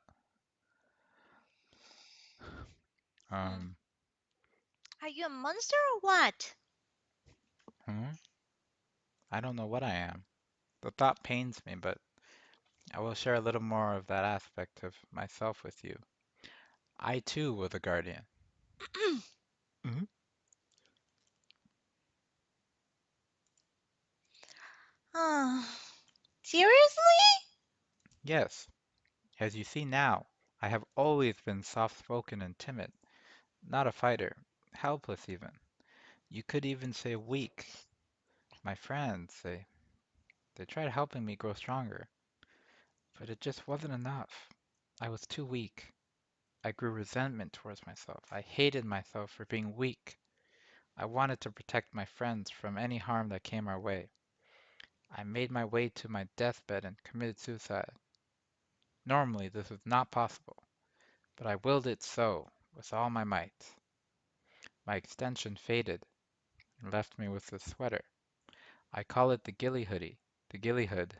Hmm. Um, Are you a monster or what? hmm? I don't know what I am. The thought pains me, but I will share a little more of that aspect of myself with you. I too was a guardian. Mhm. Oh, seriously? Yes, as you see now, I have always been soft-spoken and timid, not a fighter, helpless even. You could even say weak. My friends, they tried helping me grow stronger, but it just wasn't enough. I was too weak. I grew resentment towards myself. I hated myself for being weak. I wanted to protect my friends from any harm that came our way. I made my way to my deathbed and committed suicide. Normally, this is not possible, but I willed it so with all my might. My extension faded and left me with the sweater. I call it the ghillie hoodie. The ghillie hood.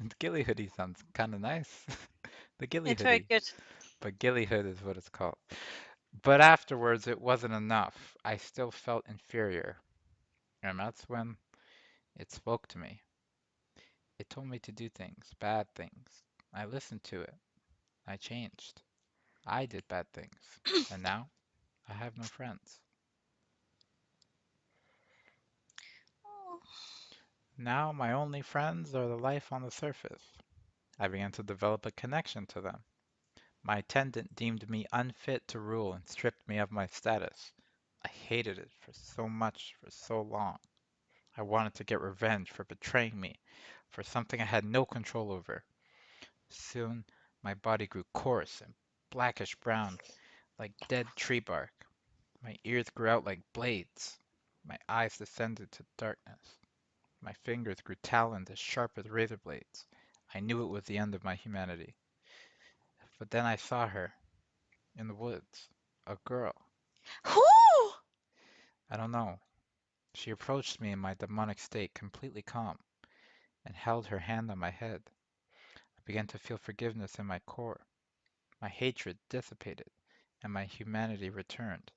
The ghillie hoodie sounds kind of nice. The ghillie It's very hoodie. good. But ghillie hood is what it's called. But afterwards, it wasn't enough. I still felt inferior. And that's when it spoke to me. It told me to do things, bad things. I listened to it. I changed. I did bad things. And now I have no friends. Now my only friends are the life on the surface. I began to develop a connection to them. My attendant deemed me unfit to rule and stripped me of my status. I hated it for so much for so long. I wanted to get revenge for betraying me, for something I had no control over. Soon my body grew coarse and blackish brown, like dead tree bark. My ears grew out like blades. My eyes descended to darkness. My fingers grew taloned as sharp as razor blades. I knew it was the end of my humanity. But then I saw her in the woods. A girl. Who? I don't know. She approached me in my demonic state, completely calm, and held her hand on my head. I began to feel forgiveness in my core. My hatred dissipated, and my humanity returned.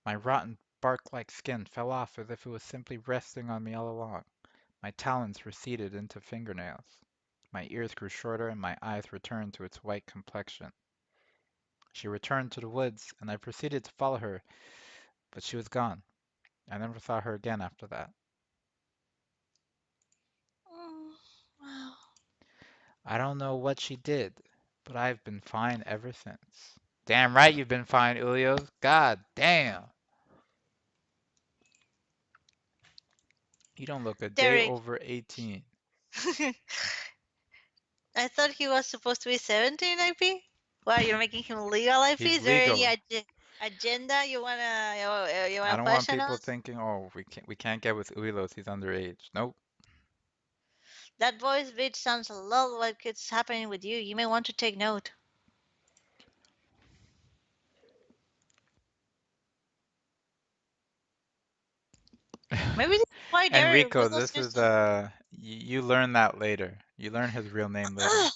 My rotten, bark-like skin fell off as if it was simply resting on me all along. My talons receded into fingernails. My ears grew shorter, and my eyes returned to its white complexion. She returned to the woods, and I proceeded to follow her, but she was gone. I never saw her again after that. Wow. I don't know what she did, but I've been fine ever since. Damn right you've been fine, Ulios. God damn. You don't look a day Derek. over 18. I thought he was supposed to be 17 IP. Why you're making him legal IP? He's Is there any legal. agenda you I wanna don't want push on people us? thinking, oh, we can't get with Ulilos, he's underage. Nope. That voice bitch sounds a lot like it's happening with you. You may want to take note. Maybe this is why Derek Enrico, was not this supposed is to. you learn that later. You learn his real name later.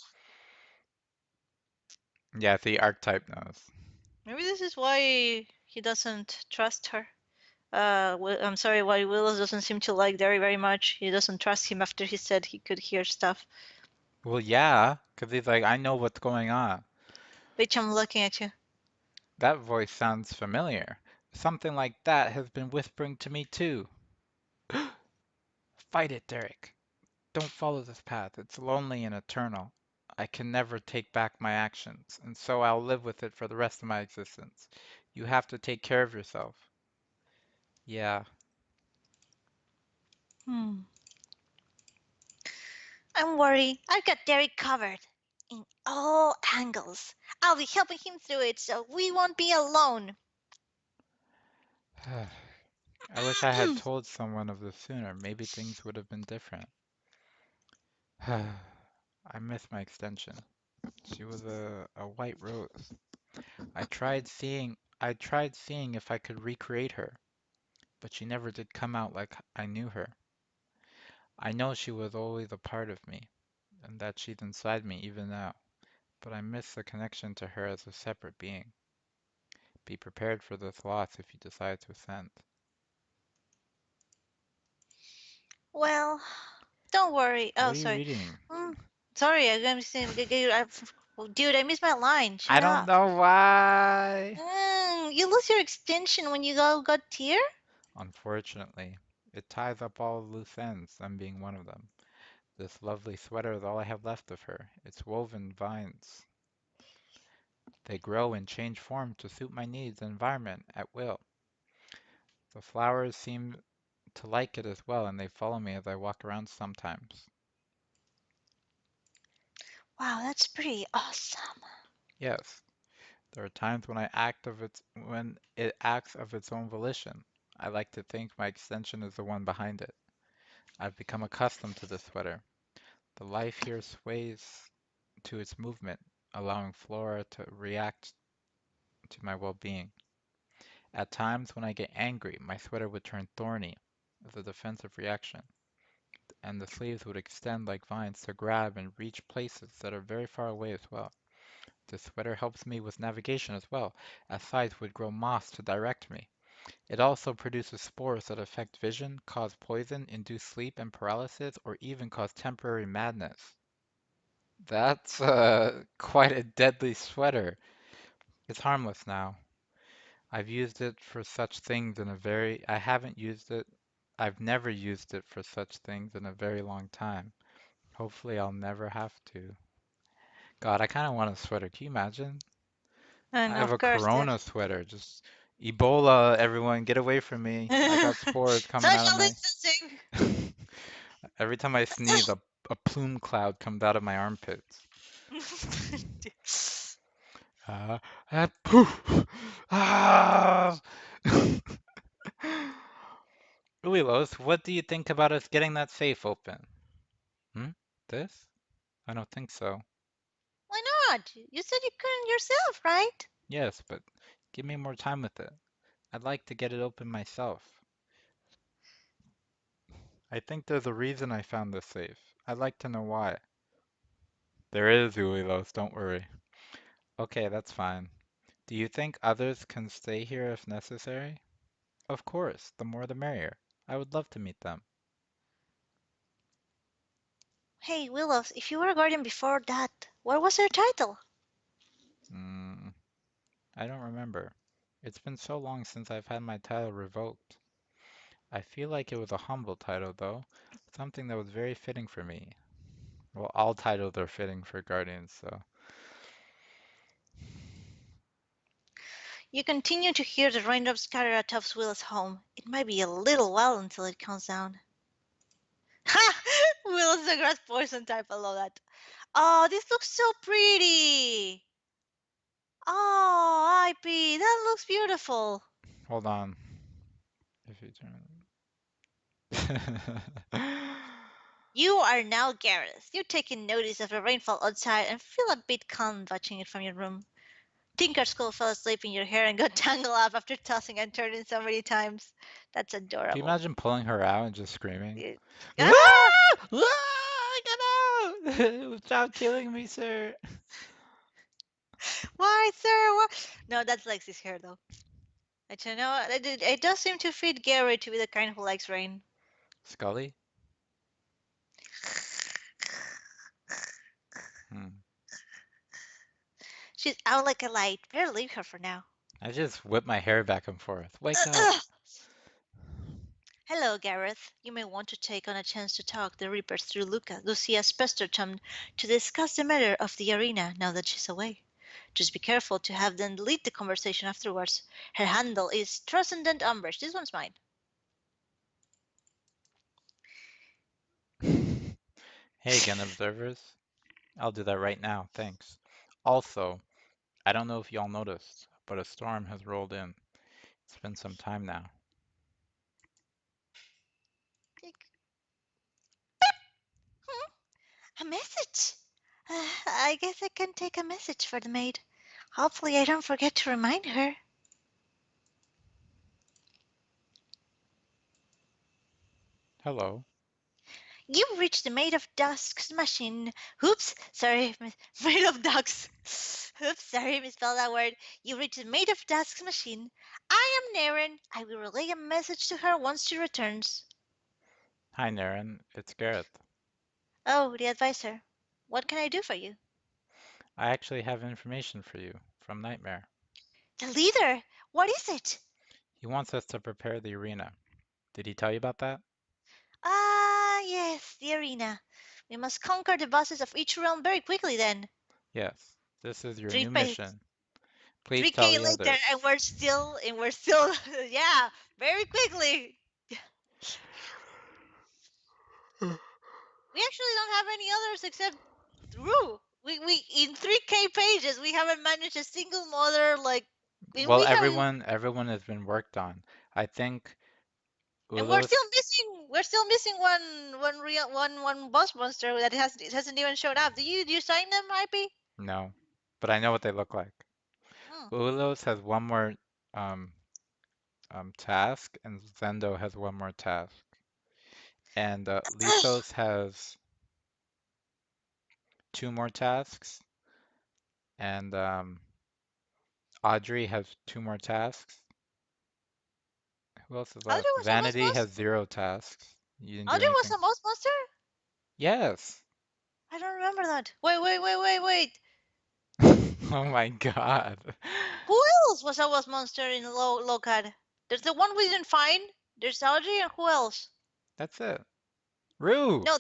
Yeah, the archetype knows. Maybe this is why he doesn't trust her. I'm sorry, why Willis doesn't seem to like Derry very much. He doesn't trust him after he said he could hear stuff. Well, yeah, 'cause he's like, I know what's going on. Bitch, I'm looking at you. That voice sounds familiar. Something like that has been whispering to me too. Fight it, Derek. Don't follow this path. It's lonely and eternal. I can never take back my actions, and so I'll live with it for the rest of my existence. You have to take care of yourself. Yeah. Hmm. I'm worried. I've got Derek covered in all angles. I'll be helping him through it so we won't be alone. I wish I had told someone of this sooner. Maybe things would have been different. I miss my extension. She was a white rose. I tried seeing if I could recreate her, but she never did come out like I knew her. I know she was always a part of me, and that she's inside me even now, but I miss the connection to her as a separate being. Be prepared for this loss if you decide to ascend. Well, don't worry. What Oh, are you sorry. reading? Hmm. Sorry, I'm gonna say, oh, dude, I missed my line. I Shut don't up. know why. You lose your extension when you go got tier? Unfortunately, it ties up all the loose ends, them being one of them. This lovely sweater is all I have left of her. It's woven vines. They grow and change form to suit my needs and environment at will. The flowers seem to like it as well, and they follow me as I walk around sometimes. Wow, that's pretty awesome. Yes, there are times when it acts of its own volition. I like to think my extension is the one behind it. I've become accustomed to this sweater. The life here sways to its movement, allowing flora to react to my well-being. At times, when I get angry, my sweater would turn thorny as a defensive reaction, and the sleeves would extend like vines to grab and reach places that are very far away as well. The sweater helps me with navigation as well, as sides would grow moss to direct me. It also produces spores that affect vision, cause poison, induce sleep and paralysis, or even cause temporary madness. That's quite a deadly sweater. It's harmless now. I've used it for such things in a very, I haven't used it, I've never used it for such things in a very long time. Hopefully I'll never have to. God, I kind of want a sweater. Can you imagine? I And have of a course, the Corona sweater. Just Ebola, everyone, get away from me. I got spores coming out of social my. distancing. Every time I sneeze, a plume cloud comes out of my armpits. Ah, poof. Ah. Ooey, Lois, what do you think about us getting that safe open? Hmm? This? I don't think so. Why not? You said you couldn't yourself, right? Yes, but give me more time with it. I'd like to get it open myself. I think there's a reason I found this safe. I'd like to know why. There is, Ulilos, don't worry. Okay, that's fine. Do you think others can stay here if necessary? Of course, the more the merrier. I would love to meet them. Hey, Willows, if you were a guardian before that, what was your title? Mm, I don't remember. It's been so long since I've had my title revoked. I feel like it was a humble title, though, something that was very fitting for me. Well, all titles are fitting for guardians, so. You continue to hear the raindrops scatter atop Willow's home. It might be a little while until it comes down. Ha! Willow's the grass poison type. I love that. Oh, this looks so pretty. Oh, IP, that looks beautiful. Hold on. If you turn. You are now Gareth. You're taking notice of the rainfall outside and feel a bit calm watching it from your room. Tinker's skull fell asleep in your hair and got tangled up after tossing and turning so many times. That's Can you adorable. imagine pulling her out and just screaming? Yeah. Ah! Ah! Ah! Get out! Stop killing me, sir. Why, sir? What? No, that's Lexi's hair, though. But you know, it does seem to fit Gary to be the kind who likes rain. Scully? Hmm. She's out like a light. Better leave her for now. I just whip my hair back and forth. Wake up. Hello, Gareth. You may want to take on a chance to talk the Reapers through Lucia's pester chum to discuss the matter of the arena now that she's away. Just be careful to have them delete the conversation afterwards. Her handle is Transcendent Umbrage. This one's mine. Hey again, observers. I'll do that right now, thanks. Also, I don't know if y'all noticed, but a storm has rolled in. It's been some time now. Hmm, a message. I guess I can take a message for the maid. Hopefully, I don't forget to remind her. Hello. You've reached the Maid of Dusk's machine. Oops, sorry, Maid of Dusk's. Oops, sorry, misspelled that word. You reached the Maid of Dusk's machine. I am Naren. I will relay a message to her once she returns. Hi, Naren. It's Gareth. Oh, the advisor. What can I do for you? I actually have information for you from Nightmare. The leader. What is it? He wants us to prepare the arena. Did he tell you about that? Ah, yes, the arena. We must conquer the bosses of each realm very quickly then. Yes. This is your Three new pa- mission. Please tell 3K the later, others. and we're still, yeah, very quickly. We actually don't have any others except Rue. We in 3K pages we haven't managed a single mother like Well, we have, everyone has been worked on. I think and we're Ulos. still missing one real one boss monster that hasn't even showed up. Do you sign them, IP? No, but I know what they look like. Hmm. Ulos has one more um, task, and Zendo has one more task. And Lithos has two more tasks, and Audrey has two more tasks. Who else is Audrey left? was a mouse Vanity has monster. 0 tasks. You didn't do Audrey was anything. a mouse monster. Yes. I don't remember that. Wait. Oh my God. Who else was a mouse monster in Locad? There's the one we didn't find. There's Audrey and who else? That's it. Rue. No.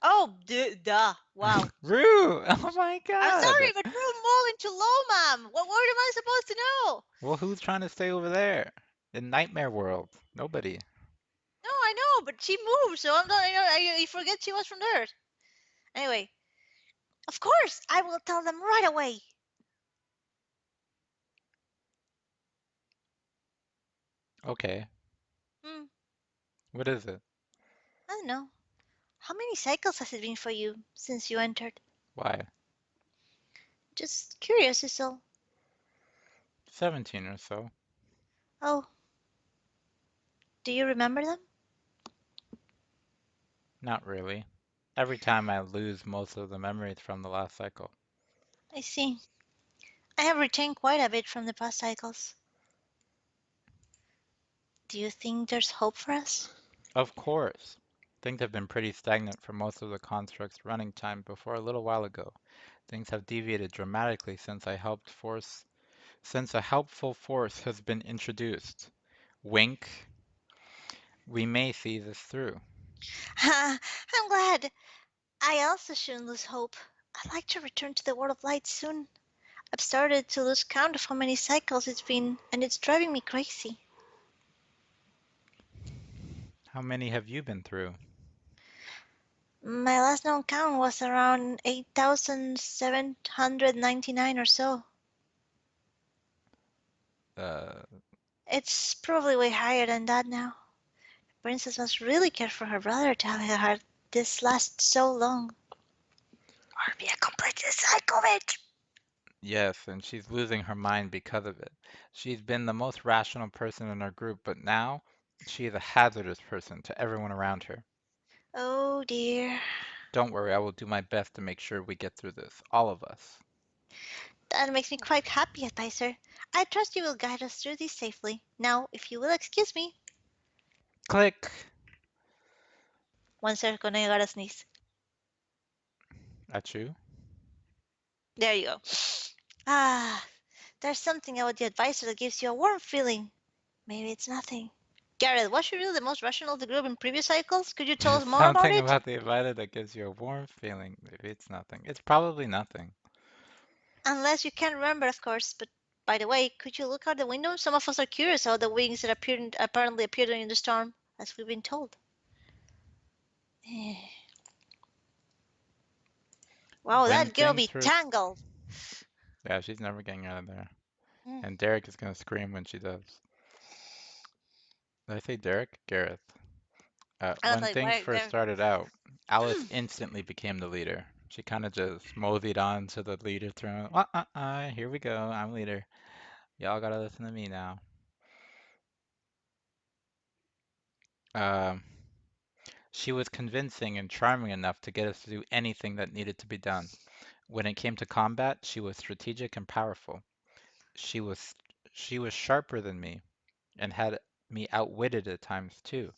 Oh, duh. Wow. Rue. Oh my I'm God. sorry, but Rue moved into Lomam. What word am I supposed to know? Well, who's trying to stay over there? In Nightmare World? Nobody. No, I know, but she moved, so I'm not. I forget she was from there. Anyway, of course, I will tell them right away. Okay. Hmm, What is it? I don't know. How many cycles has it been for you since you entered? Why? Just curious, is all. 17 or so. Oh, do you remember them? Not really. Every time I lose most of the memories from the last cycle. I see. I have retained quite a bit from the past cycles. Do you think there's hope for us? Of course. Things have been pretty stagnant for most of the construct's running time before a little while ago. Things have deviated dramatically since a helpful force has been introduced. Wink. We may see this through. Ha! I'm glad. I also shouldn't lose hope. I'd like to return to the world of light soon. I've started to lose count of how many cycles it's been, and it's driving me crazy. How many have you been through? My last known count was around 8,799 or so. Uh, It's probably way higher than that now. The princess must really care for her brother to have had this last so long. Or be a complete psycho bitch. yes, and she's losing her mind because of it. She's been the most rational person in our group, but now she is a hazardous person to everyone around her. Oh dear. Don't worry, I will do my best to make sure we get through this, all of us. That makes me quite happy, advisor. I trust you will guide us through this safely. Now, if you will excuse me. Click! 1 second, I gotta sneeze. At you? There you go. Ah, there's something about the advisor that gives you a warm feeling. Maybe it's nothing. Gareth, was she really the most rational of the group in previous cycles? Could you tell us more about Something it? about the invited that gives you a warm feeling. Maybe it's nothing. It's probably nothing. Unless you can remember, of course. But by the way, could you look out the window? Some of us are curious about the wings that apparently appeared during the storm, as we've been told. Wow, When that girl things be first. tangled. Yeah, she's never getting out of there. Mm, And Derek is gonna scream when she does. Did I say Derek? Gareth. I was When like, things right first there. started out, Alice instantly became the leader. She kind of just moseyed on to the leader throne. Here we go. I'm leader. Y'all gotta listen to me now. Um, she was convincing and charming enough to get us to do anything that needed to be done. When it came to combat, she was strategic and powerful. She was she was sharper than me and had me outwitted at times too.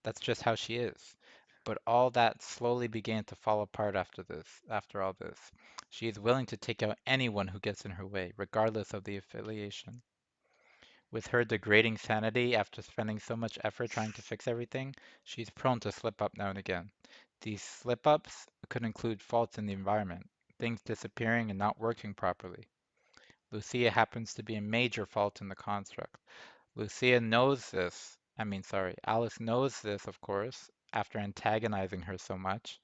That's just how she is. But all that slowly began to fall apart after all this. She is willing to take out anyone who gets in her way, regardless of the affiliation. With her degrading sanity after spending so much effort trying to fix everything, she's prone to slip up now and again. These slip ups could include faults in the environment, things disappearing and not working properly. Lucia happens to be a major fault in the construct. Lucia knows this. Alice knows this, of course, after antagonizing her so much.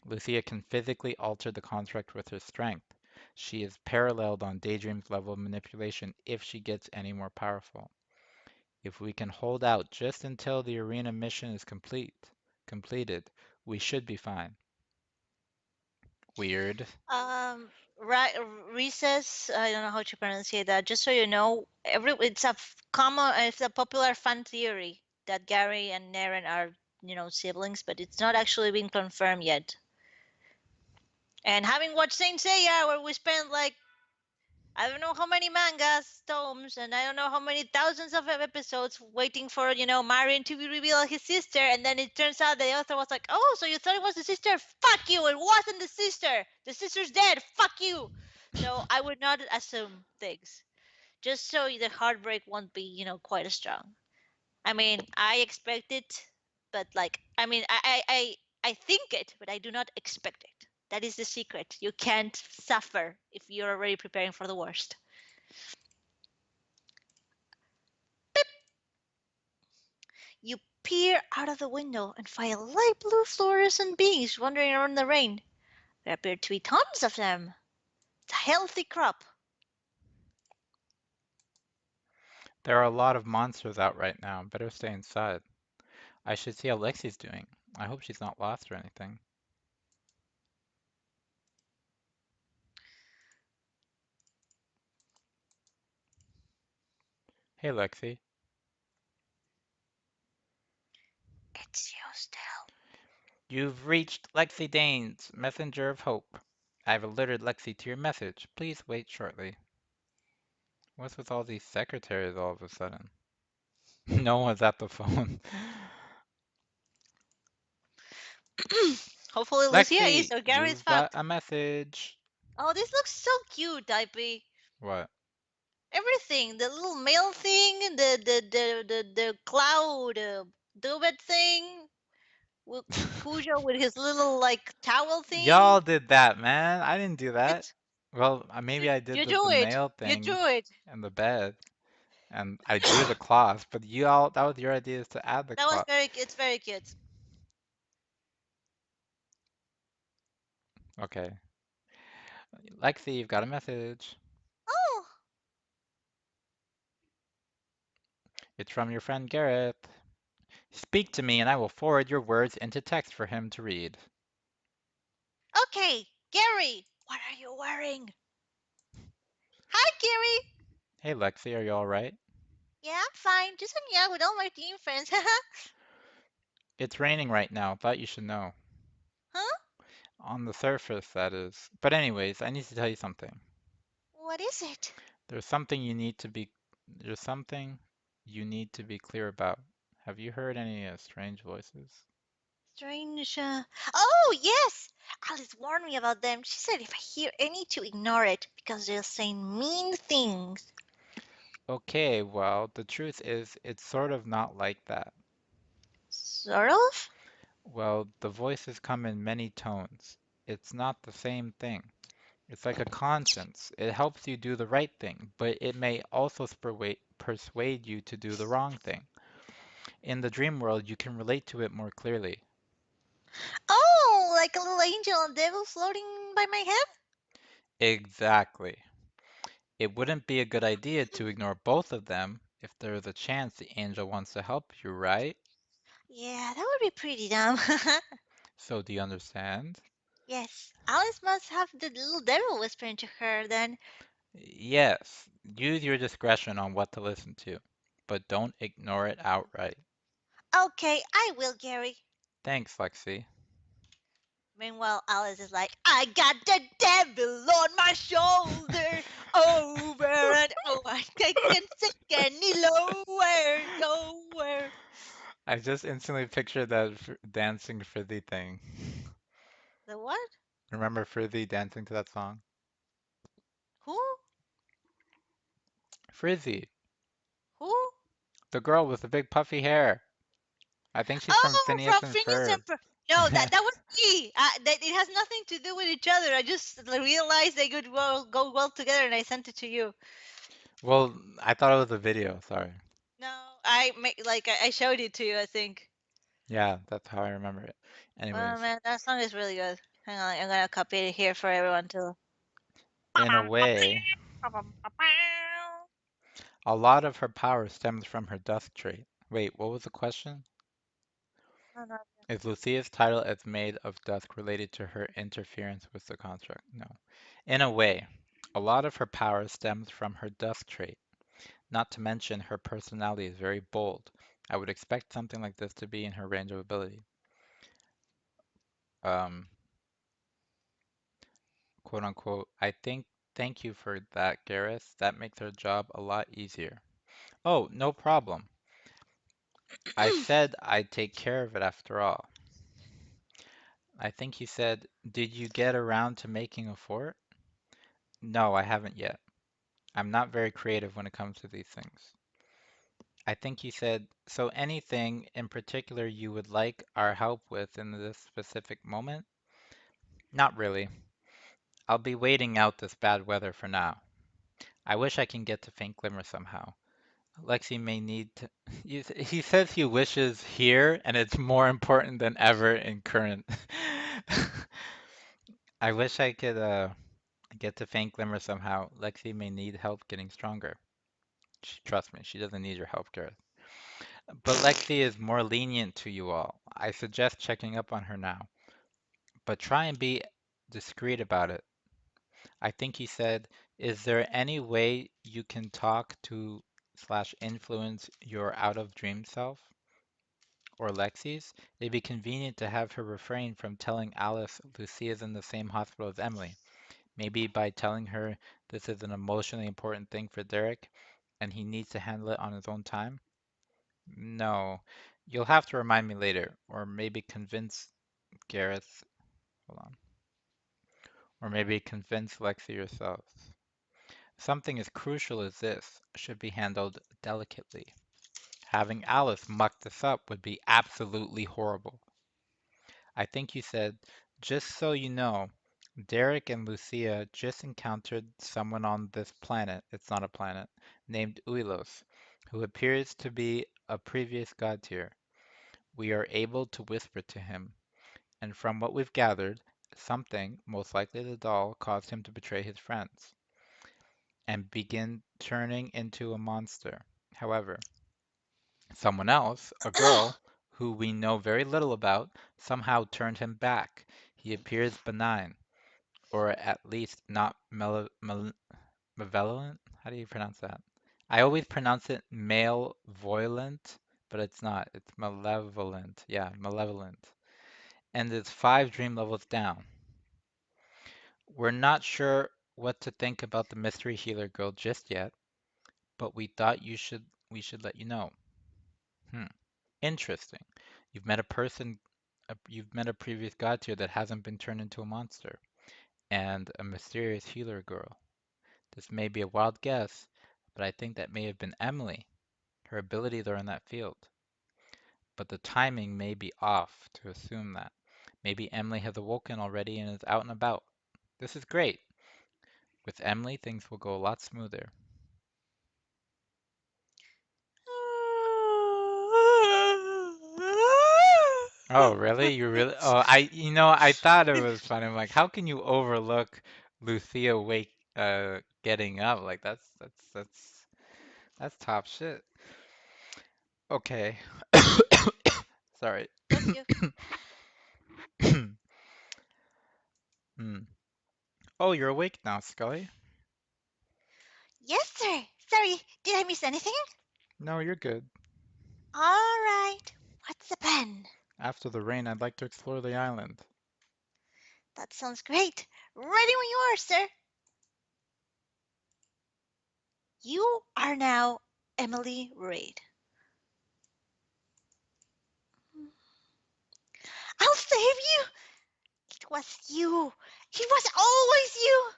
Lucia can physically alter the construct with her strength. She is paralleled on Daydream's level of manipulation if she gets any more powerful. If we can hold out just until the arena mission is completed, we should be fine. Weird. Um, right, recess. I don't know how to pronounce that. Just so you know, it's a popular fan theory that Gary and Naren are, siblings, but it's not actually been confirmed yet. And having watched Saint Seiya, where we spent like I don't know how many mangas, tomes, and I don't know how many thousands of episodes waiting for, Marion to be revealed as his sister. And then it turns out the author was like, oh, so you thought it was the sister? Fuck you. It wasn't the sister. The sister's dead. Fuck you. So I would not assume things. Just so the heartbreak won't be, quite as strong. I mean, I expect it, but like, I mean, I think it, but I do not expect it. That is the secret. You can't suffer if you're already preparing for the worst. You peer out of the window and find light blue fluorescent bees wandering around the rain. There appear to be tons of them. It's a healthy crop. There are a lot of monsters out right now. Better stay inside. I should see how Lexi's doing. I hope she's not lost or anything. Hey, Lexi. It's you still. You've reached Lexi Danes, Messenger of Hope. I've alerted Lexi to your message. Please wait shortly. What's with all these secretaries all of a sudden? No one's at the phone. Hopefully Lucia is Lexi, or Gary is you've got fucked. a message. Oh, this looks so cute, Dipey. What? Everything. The little mail thing, the cloud Dubet thing. With Cujo with his little like towel Y'all thing. did that, man. I didn't do that. It's Well, maybe I did you the do it. mail You thing do it. and the bed, and I drew the cloth, but you all, that was your idea is to add the That was cloth. it's very cute. Okay. Lexi, you've got a message. Oh, It's from your friend Gareth. Speak to me and I will forward your words into text for him to read. okay. Gary, what are you wearing? Hi, Gary. Hey Lexi, are you alright? Yeah, I'm fine. Just hanging out with all my team friends. It's raining right now, thought you should know. Huh? On the surface, that is. But anyways, I need to tell you something. What is it? There's something you need to be there's something you need to be clear about. Have you heard any strange voices? Strange. Oh, yes. Alice warned me about them. She said if I hear any to ignore it because they're saying mean things. Okay, well, the truth is it's sort of not like that. Sort of? Well, the voices come in many tones. It's not the same thing. It's like a conscience. It helps you do the right thing, but it may also persuade you to do the wrong thing. In the dream world, you can relate to it more clearly. Oh, like a little angel and devil floating by my head? Exactly. It wouldn't be a good idea to ignore both of them if there's a chance the angel wants to help you, right? Yeah, that would be pretty dumb. So do you understand? Yes, Alice must have the little devil whispering to her then. Yes, use your discretion on what to listen to, but don't ignore it outright. Okay, I will, Gary. Thanks, Lexi. Meanwhile, Alice is like, I got the devil on my shoulder over and over. I can't sink any lower, lower. I just instantly pictured that dancing Frizzy thing. The what? Remember Frizzy dancing to that song? Who? Frizzy, Who? the girl with the big puffy hair. I think she's from Oh, Phineas from and Phineas and Ferb. Ferb. No, that was me. That it has nothing to do with each other. I just realized they could go well together, and I sent it to you. Well, I thought it was a video, sorry. No, I showed it to you. I think. Yeah, that's how I remember it. Oh Anyways, man, that song is really good. Hang on, I'm gonna copy it here for everyone too. in a way, a lot of her power stems from her dusk trait. Wait, what was the question? Is Lucia's title as Maid of Dusk related to her interference with the construct? No. In a way, a lot of her power stems from her Dusk trait. Not to mention her personality is very bold. I would expect something like this to be in her range of ability. Um, quote unquote, I think, thank you for that, Gareth. That makes our job a lot easier. Oh, no problem. I said I'd take care of it after all. I think he said, did you get around to making a fort? No, I haven't yet. I'm not very creative when it comes to these things. I think he said, so anything in particular you would like our help with in this specific moment? Not really. I'll be waiting out this bad weather for now. I wish I can get to Faint Glimmer somehow. Lexi may need to. He says he wishes here, and it's more important than ever in current. I wish I could get to Faint Glimmer somehow. Lexi may need help getting stronger. Trust me, she doesn't need your help, Gareth. But Lexi is more lenient to you all. I suggest checking up on her now, but try and be discreet about it. I think he said, is there any way you can talk to slash influence your out of dream self or Lexi's? It'd be convenient to have her refrain from telling Alice Lucy is in the same hospital as Emily. Maybe by telling her this is an emotionally important thing for Derek and he needs to handle it on his own time. No, you'll have to remind me later, or maybe convince Gareth, hold on, or maybe convince Lexi yourselves. Something as crucial as this should be handled delicately. Having Alice muck this up would be absolutely horrible. I think you said, just so you know, Derek and Lucia just encountered someone on this planet, it's not a planet, named Uilos, who appears to be a previous god tier. We are able to whisper to him, and from what we've gathered, something, most likely the doll, caused him to betray his friends and begin turning into a monster. However, someone else, a girl, who we know very little about, somehow turned him back. He appears benign, or at least not malevolent. How do you pronounce that? I always pronounce it malevolent, but it's not. It's malevolent. Yeah, malevolent. And it's 5 dream levels down. We're not sure what to think about the mystery healer girl just yet, but we should let you know. Hmm. Interesting. You've met a person, you've met a previous god tier that hasn't been turned into a monster, and a mysterious healer girl. This may be a wild guess, but I think that may have been Emily. Her abilities are in that field, but the timing may be off to assume that. Maybe Emily has awoken already and is out and about. This is great. With Emily, things will go a lot smoother. Oh, really? You really? Oh, I thought it was funny. I'm like, how can you overlook Lucia getting up? Like that's top shit. Okay. Sorry. Bless you. Hmm. Oh, you're awake now, Scully. Yes, sir. Sorry, did I miss anything? No, you're good. All right. What's the plan? After the rain, I'd like to explore the island. That sounds great. Ready when you are, sir. You are now Emily Reid. I'll save you. It was you. It was always you.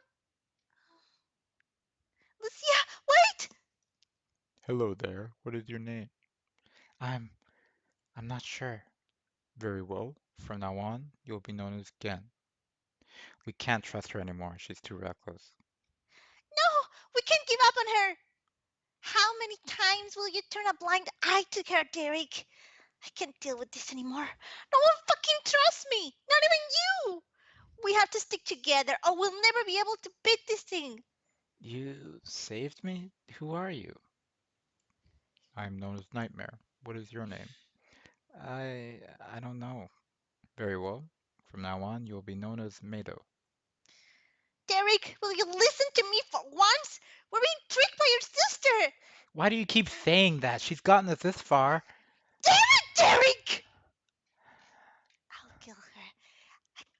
Lucia, wait. Hello there. What is your name? I'm I'm not sure. Very well. From now on, you'll be known as Gen. We can't trust her anymore. She's too reckless. No, we can't give up on her. How many times will you turn a blind eye to her, Derek? I can't deal with this anymore. No one fucking trusts me. Not even you. We have to stick together or we'll never be able to beat this thing. You saved me? Who are you? I'm known as Nightmare. What is your name? I don't know. Very well. From now on, you will be known as Mado. Derek, will you listen to me for once? We're being tricked by your sister! Why do you keep saying that? She's gotten us this far. Damn it, Derek! I'll kill her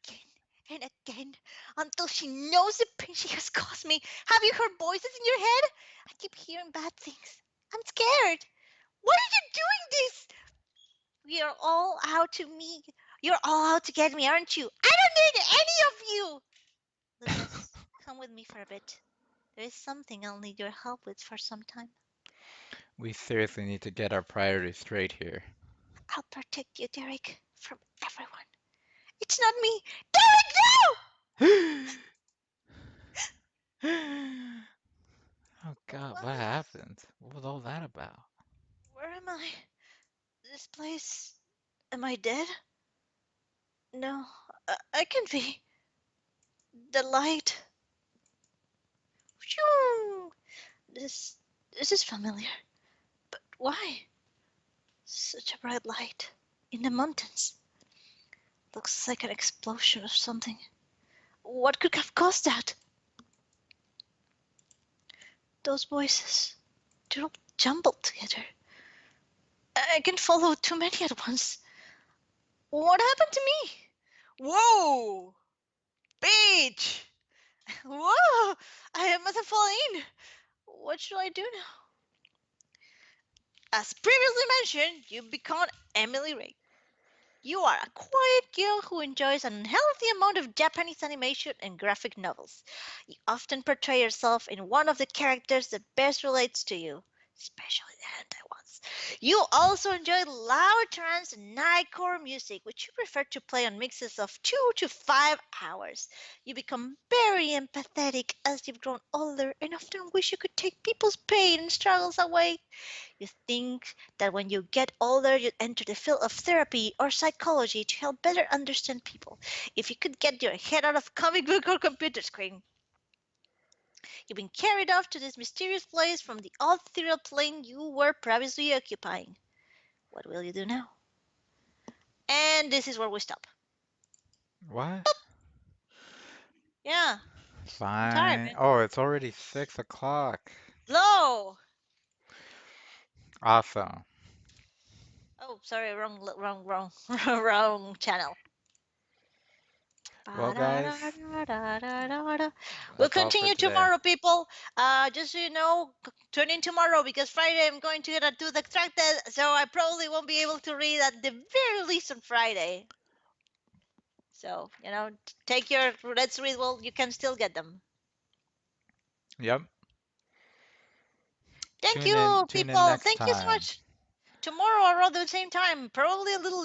again and again until she knows the pain she has caused me. Have you heard voices in your head? I keep hearing bad things. I'm scared. Why are you doing this? We are all out to me. You're all out to get me, aren't you? I don't need any of you. Lucas, come with me for a bit. There is something I'll need your help with for some time. We seriously need to get our priorities straight here. I'll protect you, Derek, from everyone. It's not me. Derek, Oh God, no! what happened? What was all that about? Where am I? This place. Am I dead? No, I can't be. The light. Phew! This is familiar. But why? Such a bright light. In the mountains. Looks like an explosion or something. What could have caused that? Those voices. They're all jumbled together. I can follow too many at once. What happened to me? Whoa! Bitch! Whoa! I must have fallen in. What should I do now? As previously mentioned, you become Emily Ray. You are a quiet girl who enjoys an unhealthy amount of Japanese animation and graphic novels. You often portray yourself in one of the characters that best relates to you, especially the hentai ones. You also enjoy loud trance and nightcore music, which you prefer to play on mixes of 2 to 5 hours. You become very empathetic as you've grown older and often wish you could take people's pain and struggles away. You think that when you get older, you'd enter the field of therapy or psychology to help better understand people. If you could get your head out of comic book or computer screen. You've been carried off to this mysterious place from the ethereal plane you were previously occupying. What will you do now? And this is where we stop. What? Yeah, I'm tired, Fine. man. Oh, it's already 6 o'clock. Blow! Awesome. Oh, sorry, wrong channel. Well, guys, We'll that's all for continue today. tomorrow, people. Just so you know, tune in tomorrow because Friday I'm going to get do the track test, so I probably won't be able to read at the very least on Friday. So, take your let's read. Well, you can still get them. Yep. Thank Tune in. you, Tune in people. next Thank you so time. much. Tomorrow around the same time, probably a little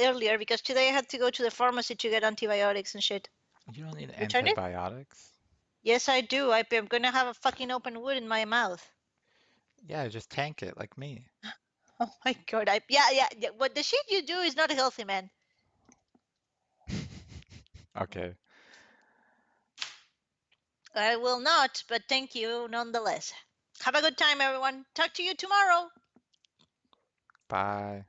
earlier because today I had to go to the pharmacy to get antibiotics and shit. You don't need Which I did. antibiotics. Yes, I do. I'm gonna have a fucking open wound in my mouth. Yeah, just tank it like me. Oh my god! Yeah. What the shit you do is not healthy, man. Okay. I will not, but thank you nonetheless. Have a good time, everyone. Talk to you tomorrow. Bye.